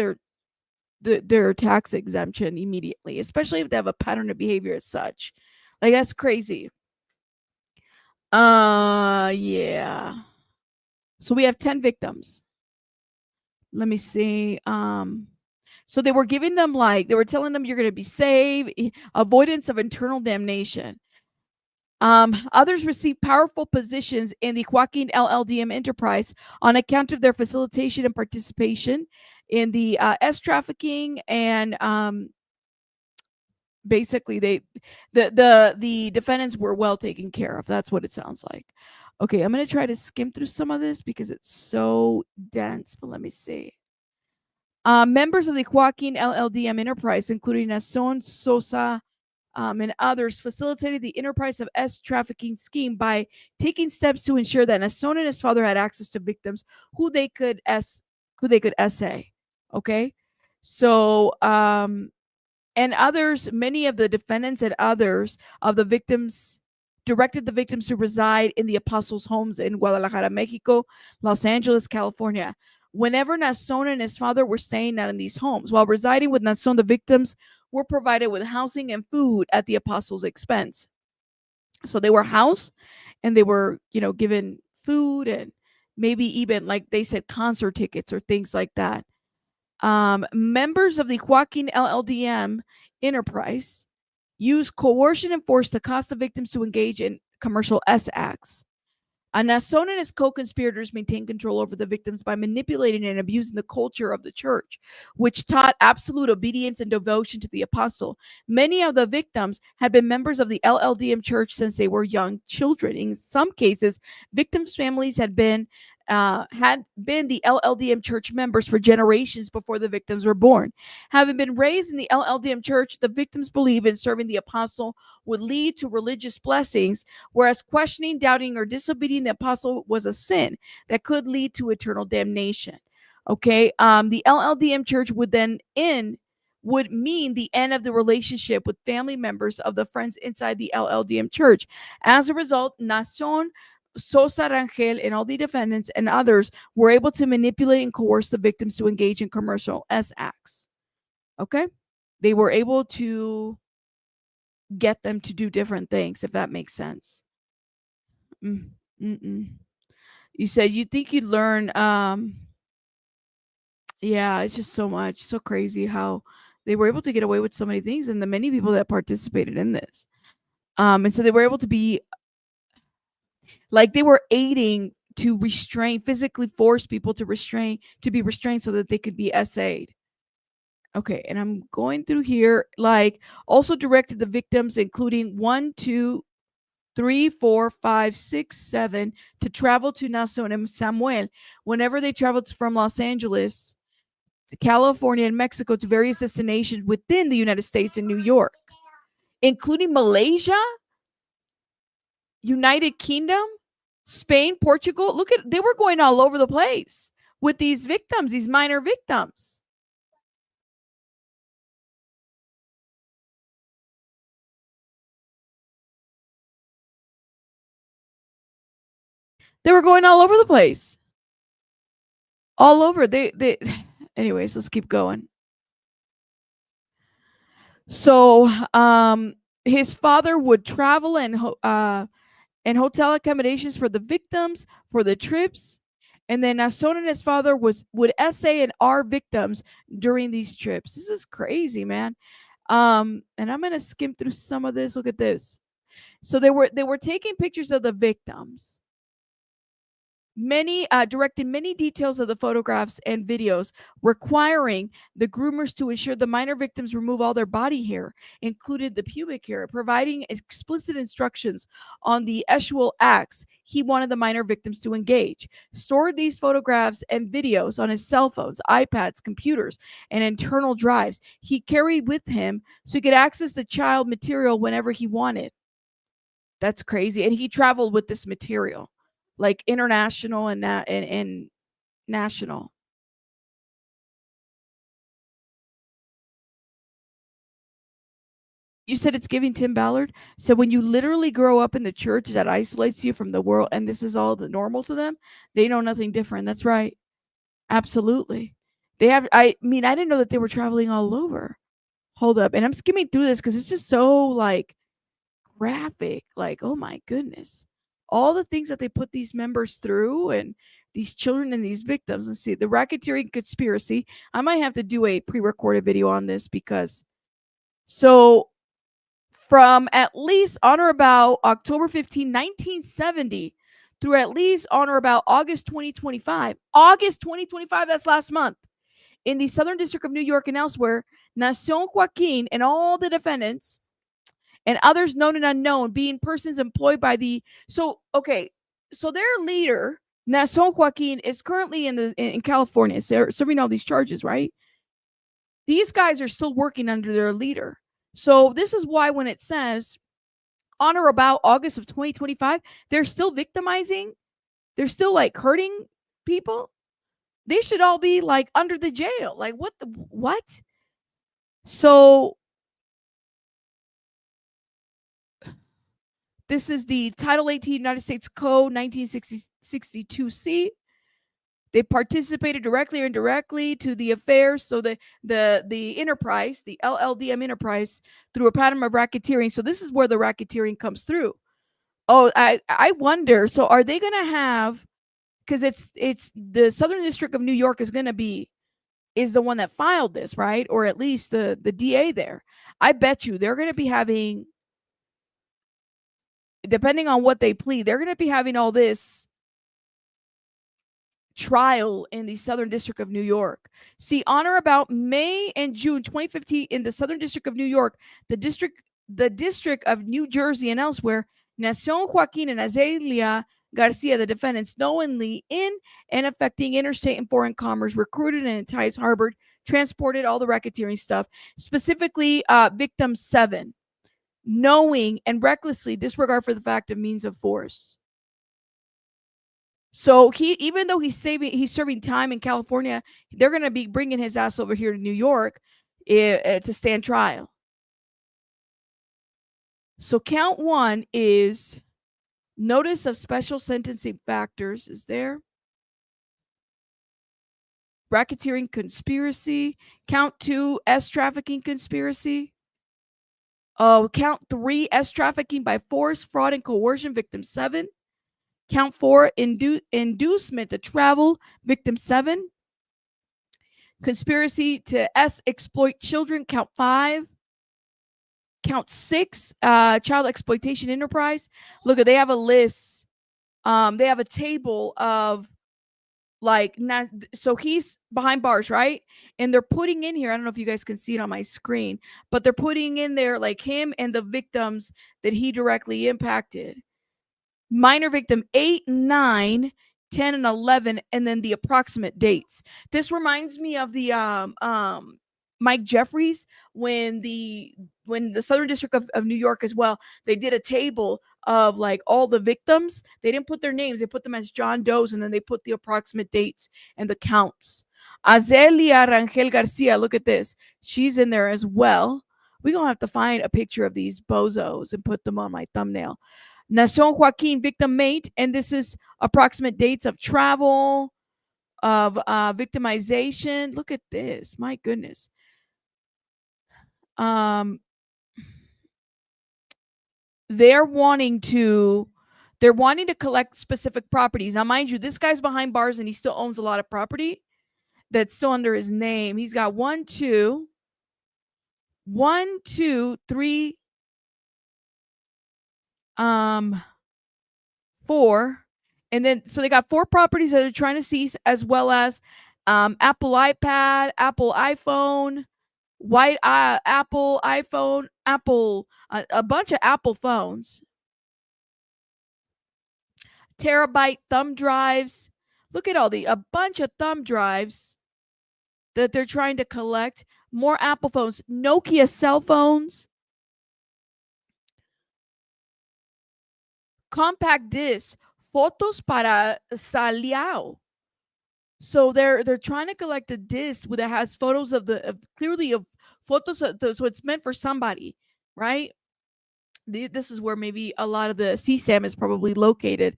their tax exemption immediately, especially if they have a pattern of behavior as such. Like that's crazy. Yeah. So we have 10 victims. Let me see. So they were giving them they were telling them you're going to be saved, avoidance of eternal damnation. Others received powerful positions in the Joaquin LLDM enterprise on account of their facilitation and participation in the S trafficking, and basically the defendants were well taken care of. That's what it sounds like. Okay, I'm going to try to skim through some of this because it's so dense, but let me see. Members of the Joaquin LLDM enterprise, including NAASON, Sosa, and others, facilitated the enterprise of S trafficking scheme by taking steps to ensure that NAASON and his father had access to victims who they could essay. Okay, so and others, many of the defendants and others of the victims directed the victims to reside in the apostles' homes in Guadalajara, Mexico, Los Angeles, California. Whenever NAASON and his father were staying out in these homes, while residing with NAASON, the victims were provided with housing and food at the apostles' expense. So they were housed and they were, given food and maybe even, like they said, concert tickets or things like that. Members of the Joaquin LLDM enterprise used coercion and force to cause the victims to engage in commercial S acts. NAASON and his co-conspirators maintained control over the victims by manipulating and abusing the culture of the church, which taught absolute obedience and devotion to the apostle. Many of the victims had been members of the LLDM church since they were young children. In some cases, victims' families had been the LLDM church members for generations before the victims were born. Having been raised in the LLDM church, the victims believed in serving the apostle would lead to religious blessings, whereas questioning, doubting, or disobeying the apostle was a sin that could lead to eternal damnation. Okay, the LLDM church would mean the end of the relationship with family members of the friends inside the LLDM church. As a result, NAASON, Sosa, Rangel, and all the defendants and others were able to manipulate and coerce the victims to engage in commercial S acts. Okay? They were able to get them to do different things, if that makes sense. You said you think you'd learn. Yeah, it's just so much, so crazy how they were able to get away with so many things, and the many people that participated in this. And so they were able to be they were aiding to physically force people to be restrained so that they could be essayed. Okay, and I'm going through here, also directed the victims, including 1, 2, 3, 4, 5, 6, 7, to travel to NAASON and Samuel whenever they traveled from Los Angeles California, and Mexico to various destinations within the United States and New York, including Malaysia, United Kingdom, Spain, Portugal. Look at, they were going all over the place with these victims, these minor victims. They were going all over the place. All over. They anyways, let's keep going. So, his father would travel and hotel accommodations for the victims for the trips, and then NAASON and his father would essay and R victims during these trips. This is crazy, man. And I'm gonna skim through some of this. Look at this. So they were taking pictures of the victims. Many directed many details of the photographs and videos, requiring the groomers to ensure the minor victims remove all their body hair, included the pubic hair, providing explicit instructions on the sexual acts he wanted the minor victims to engage. Stored these photographs and videos on his cell phones, iPads, computers, and internal drives he carried with him so he could access the child material whenever he wanted. That's crazy. And he traveled with this material, like international and national. You said it's giving Tim Ballard. So when you literally grow up in the church that isolates you from the world, and this is all the normal to them, they know nothing different. That's right. Absolutely. They have, I mean, I didn't know that they were traveling all over. Hold up. And I'm skimming through this because it's just so like graphic. Like, oh my goodness. All the things that they put these members through, and these children and these victims. Let's see, the racketeering conspiracy. I might have to do a pre-recorded video on this, because so from at least on or about October 15, 1970 through at least on or about August 2025, that's last month, in the Southern District of New York and elsewhere, NAASON Joaquin and all the defendants and others known and unknown, being persons employed by the, so their leader, NAASON Joaquin, is currently in California, serving all these charges, right? These guys are still working under their leader. So this is why when it says on or about August of 2025, they're still victimizing, they're still like hurting people. They should all be like under the jail. Like what? So this is the Title 18 United States Code 1962C. They participated directly or indirectly to the affairs. So the enterprise, the LLDM enterprise, through a pattern of racketeering. So this is where the racketeering comes through. Oh, I wonder. So are they going to have, because it's the Southern District of New York is the one that filed this, right? Or at least the DA there. I bet you they're going to be having, depending on what they plead, they're going to be having all this trial in the Southern District of New York. See, on or about May and June 2015 in the Southern District of New York, the District of New Jersey and elsewhere, NAASON Joaquin and Eusebio Garcia, the defendants, knowingly in and affecting interstate and foreign commerce, recruited and enticed, harbored, transported, all the racketeering stuff, specifically victim 7, knowing and recklessly disregard for the fact of means of force. So he, even though he's serving time in California, they're going to be bringing his ass over here to New York to stand trial. So count 1 is notice of special sentencing factors is there. Racketeering conspiracy. Count 2, S-trafficking conspiracy. Count 3, S-trafficking by force, fraud, and coercion, victim 7. Count 4, inducement to travel, victim 7. Conspiracy to exploit children, count 5. Count 6, child exploitation enterprise. Look, they have a list. They have a table of like, so he's behind bars, right? And they're putting in here, I don't know if you guys can see it on my screen, but they're putting in there like him and the victims that he directly impacted. Minor victim 8, 9, 10, and 11, and then the approximate dates. This reminds me of the Mike Jeffries when the Southern District of New York as well, they did a table of like all the victims. They didn't put their names, they put them as John Doe's, and then they put the approximate dates and the counts. Azelia Rangel Garcia, look at this. She's in there as well. We're going to have to find a picture of these bozos and put them on my thumbnail. NAASON JOAQUIN victim mate, and this is approximate dates of travel, of victimization. Look at this. My goodness. They're wanting to collect specific properties. Now, mind you, this guy's behind bars and he still owns a lot of property that's still under his name. He's got 1, 2, 3, 4, and then so they got 4 properties that they're trying to seize, as well as Apple iPad, Apple iPhone, white Apple iPhone, Apple, a bunch of Apple phones, terabyte thumb drives. Look at a bunch of thumb drives that they're trying to collect. More Apple phones, Nokia cell phones, compact disc, fotos para Saliao. So they're trying to collect a disc that has photos of clearly of photos. So it's meant for somebody, right? This is where maybe a lot of the CSAM is probably located.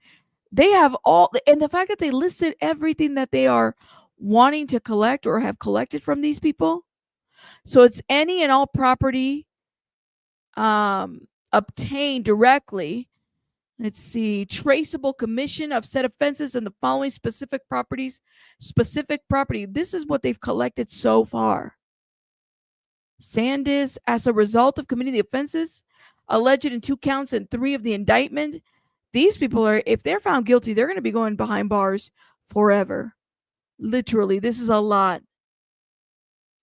They have all, and the fact that they listed everything that they are wanting to collect or have collected from these people. So it's any and all property obtained directly. Let's see, traceable commission of said offenses in the following specific properties. Specific property. This is what they've collected so far. Sandis, as a result of committing the offenses alleged in 2 counts and 3 of the indictment, these people are, if they're found guilty, they're going to be going behind bars forever. Literally, this is a lot,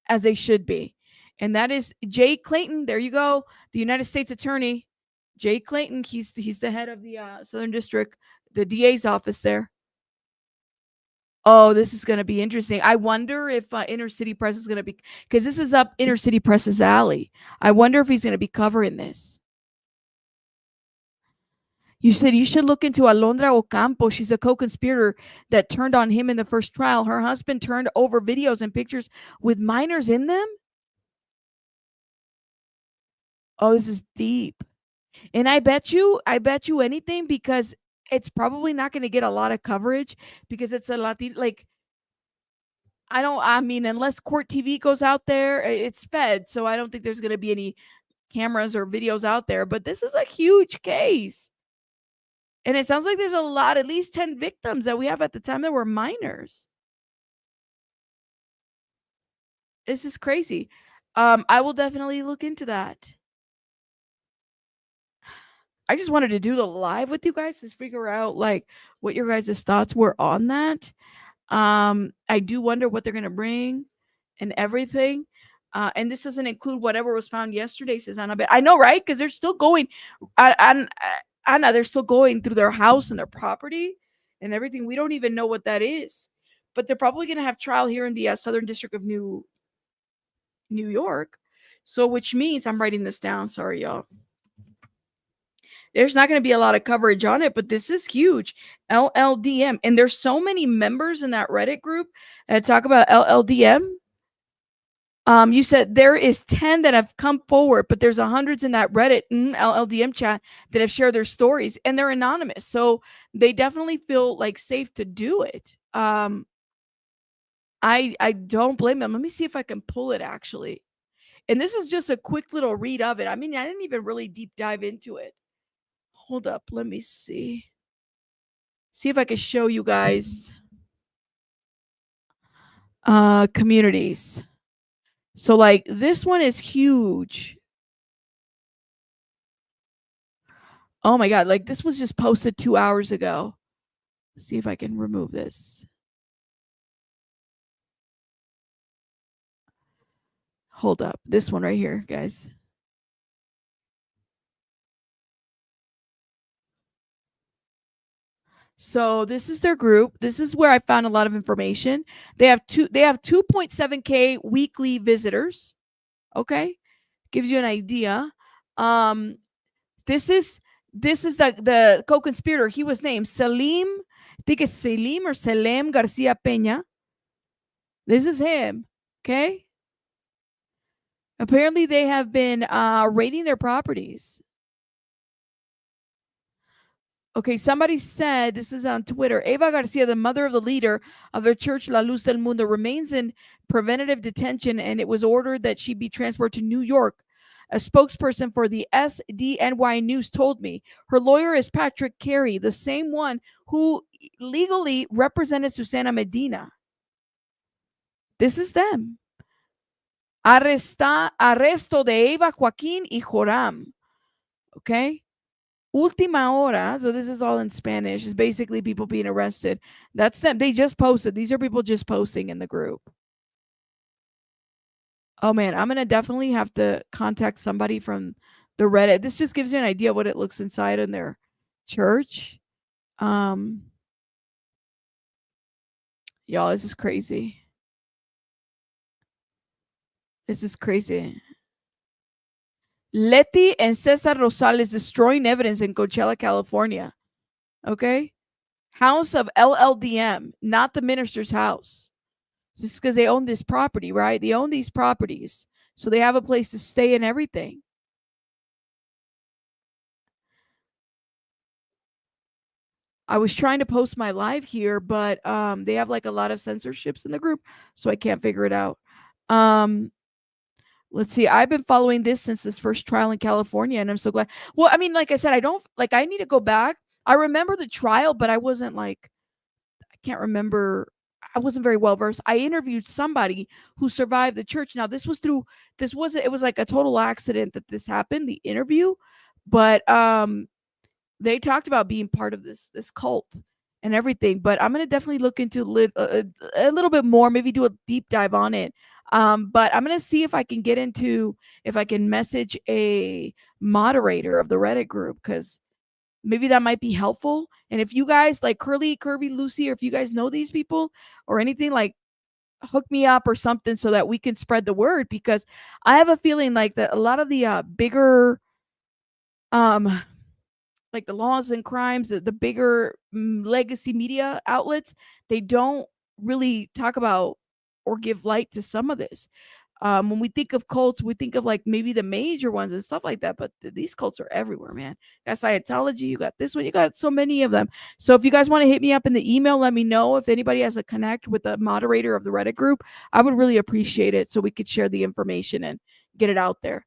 as they should be. And that is Jay Clayton. There you go, the United States Attorney. Jay Clayton, he's the head of the Southern District, the DA's office there. Oh, this is going to be interesting. I wonder if Inner City Press is going to be, because this is up Inner City Press's alley. I wonder if he's going to be covering this. You said you should look into Alondra Ocampo. She's a co-conspirator that turned on him in the first trial. Her husband turned over videos and pictures with minors in them. Oh, this is deep. And I bet you anything, because it's probably not going to get a lot of coverage because it's a Latino, like, I mean, unless Court TV goes out there, it's fed. So I don't think there's going to be any cameras or videos out there, but this is a huge case. And it sounds like there's a lot, at least 10 victims that we have at the time that were minors. This is crazy. I will definitely look into that. I just wanted to do the live with you guys to figure out like what your guys' thoughts were on that. I do wonder what they're going to bring and everything. And this doesn't include whatever was found yesterday, says Anna. I know, right? Because they're still going. Anna, they're still going through their house and their property and everything. We don't even know what that is. But they're probably going to have trial here in the Southern District of New York. So which means, I'm writing this down. Sorry, y'all. There's not going to be a lot of coverage on it, but this is huge. LLDM. And there's so many members in that Reddit group that talk about LLDM. You said there is 10 that have come forward, but there's hundreds in that Reddit LLDM chat that have shared their stories, and they're anonymous. So they definitely feel like safe to do it. I don't blame them. Let me see if I can pull it actually. And this is just a quick little read of it. I mean, I didn't even really deep dive into it. Hold up. Let me see. See if I can show you guys communities. So like this one is huge. Oh my God. Like this was just posted 2 hours ago. Let's see if I can remove this. Hold up. This one right here, guys. So this is their group. This is where I found a lot of information. They have 2.7K weekly visitors. Okay, gives you an idea. This is the co-conspirator. He was named Salim. I think it's Salim or Salem Garcia Peña. This is him. Okay. Apparently, they have been raiding their properties. Okay, somebody said, this is on Twitter, Eva Garcia, the mother of the leader of the church La Luz del Mundo, remains in preventative detention, and it was ordered that she be transferred to New York. A spokesperson for the SDNY News told me her lawyer is Patrick Carey, the same one who legally represented Susana Medina. This is them. Arresto de Eva, Joaquín y Joram. Okay. Última hora, so this is all in Spanish, is basically people being arrested. That's them. They just posted. These are people just posting in the group. Oh man, I'm gonna definitely have to contact somebody from the Reddit. This just gives you an idea of what it looks inside in their church. Y'all, this is crazy. This is crazy. Leti and Cesar Rosales destroying evidence in Coachella, California. Okay? House of LLDM, not the minister's house. Just because they own this property, right? They own these properties. So they have a place to stay and everything. I was trying to post my live here, but they have like a lot of censorships in the group, so I can't figure it out. Let's see. I've been following this since this first trial in California, and I'm so glad. Well, I mean, like I said, I need to go back. I remember the trial, but I wasn't I can't remember. I wasn't very well versed. I interviewed somebody who survived the church. Now, it was like a total accident that this happened, the interview, but they talked about being part of this cult and everything. But I'm going to definitely look into a little bit more, maybe do a deep dive on it. But I'm going to see if I can message a moderator of the Reddit group, because maybe that might be helpful. And if you guys like Curly, Curvy, Lucy, or if you guys know these people or anything, like hook me up or something so that we can spread the word, because I have a feeling like that a lot of the bigger like the Laws and Crimes, the bigger legacy media outlets, they don't really talk about or give light to some of this. When we think of cults, we think of like maybe the major ones and stuff like that, but these cults are everywhere, man. You got Scientology, you got this one, you got so many of them. So if you guys want to hit me up in the email, let me know. If anybody has a connect with the moderator of the Reddit group, I would really appreciate it, so we could share the information and get it out there.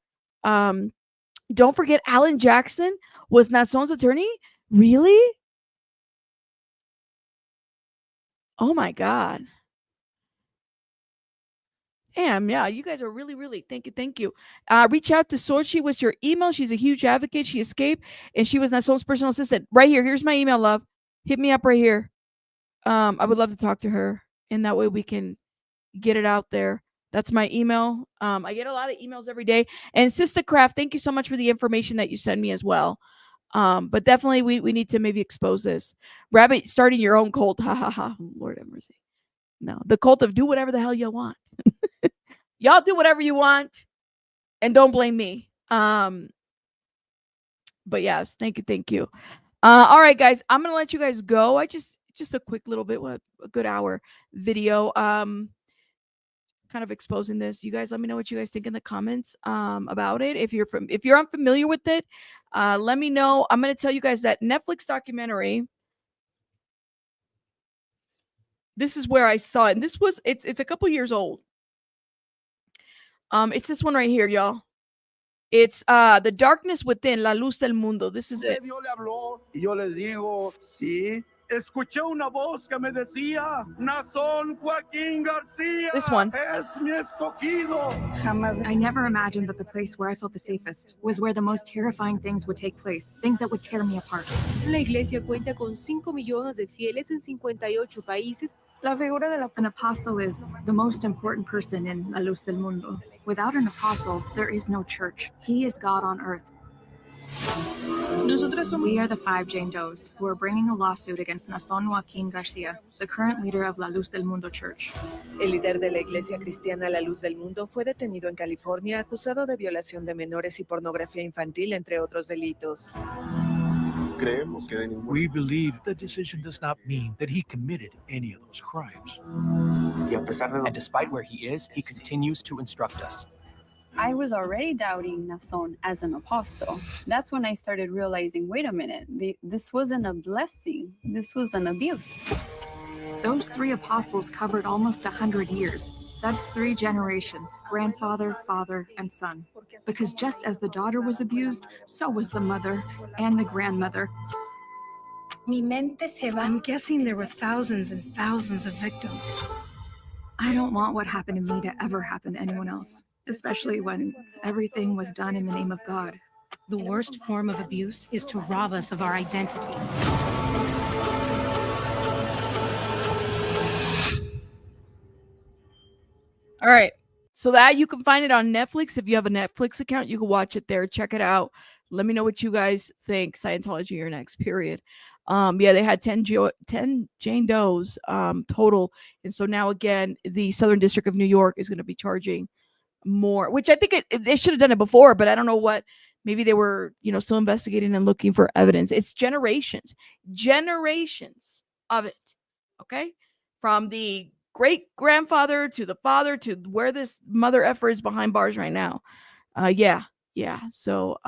Don't forget, Alan Jackson was NAASON's attorney. Really? Oh my God. Damn, yeah, you guys are really, thank you. Reach out to Sochi with your email. She's a huge advocate. She escaped, and she was NAASON's personal assistant. Right here. Here's my email, love. Hit me up right here. I would love to talk to her, and that way we can get it out there. That's my email. I get a lot of emails every day. And Sister Craft, thank you so much for the information that you send me as well. But definitely we need to maybe expose this. Rabbit starting your own cult. Ha ha ha. Lord have mercy. No, the cult of do whatever the hell you want. Y'all do whatever you want and don't blame me. But yes, thank you. All right, guys, I'm gonna let you guys go. I just a quick little bit, a good hour video. Kind of exposing this. You guys let me know what you guys think in the comments about it. If you're unfamiliar with it, let me know. I'm going to tell you guys that Netflix documentary, this is where I saw it, and it's a couple years old. It's this one right here, y'all. It's The Darkness Within, La Luz del Mundo. This is it. Escuché una voz que me decía, NAASON JOAQUIN GARCIA This one. Es mi escogido. I never imagined that the place where I felt the safest was where the most terrifying things would take place, things that would tear me apart. La iglesia cuenta con 5 millones de fieles en 58 países. La figura de an apostle is the most important person in La Luz del Mundo. Without an apostle, there is no church. He is God on earth. We are the 5 Jane Does who are bringing a lawsuit against NAASON JOAQUIN GARCIA, the current leader of la Luz del Mundo Church. El líder de la iglesia cristiana La Luz del Mundo fue detenido en California acusado de violación de menores y pornografía infantil, entre otros delitos. We believe the decision does not mean that he committed any of those crimes. And despite where he is, he continues to instruct us. I was already doubting NAASON as an apostle. That's when I started realizing, wait a minute, this wasn't a blessing. This was an abuse. Those 3 apostles covered almost 100 years. That's 3 generations, grandfather, father, and son. Because just as the daughter was abused, so was the mother and the grandmother. I'm guessing there were thousands and thousands of victims. I don't want what happened to me to ever happen to anyone else, especially when everything was done in the name of God. The worst form of abuse is to rob us of our identity. All right. So that you can find it on Netflix. If you have a Netflix account, you can watch it there. Check it out. Let me know what you guys think. Scientology, your next period. Yeah, they had 10 Jane Does total. And so now again, the Southern District of New York is going to be charging more, which I think they should have done it before, but I don't know what. Maybe they were, still investigating and looking for evidence. It's generations of it. Okay. From the great grandfather to the father to where this mother effer is behind bars right now. Yeah. So,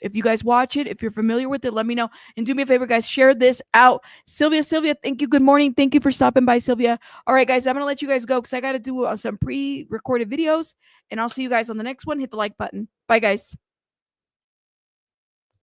if you guys watch it, if you're familiar with it, let me know. And do me a favor, guys, share this out. Sylvia, thank you. Good morning. Thank you for stopping by, Sylvia. All right, guys, I'm going to let you guys go because I got to do some pre-recorded videos. And I'll see you guys on the next one. Hit the like button. Bye, guys.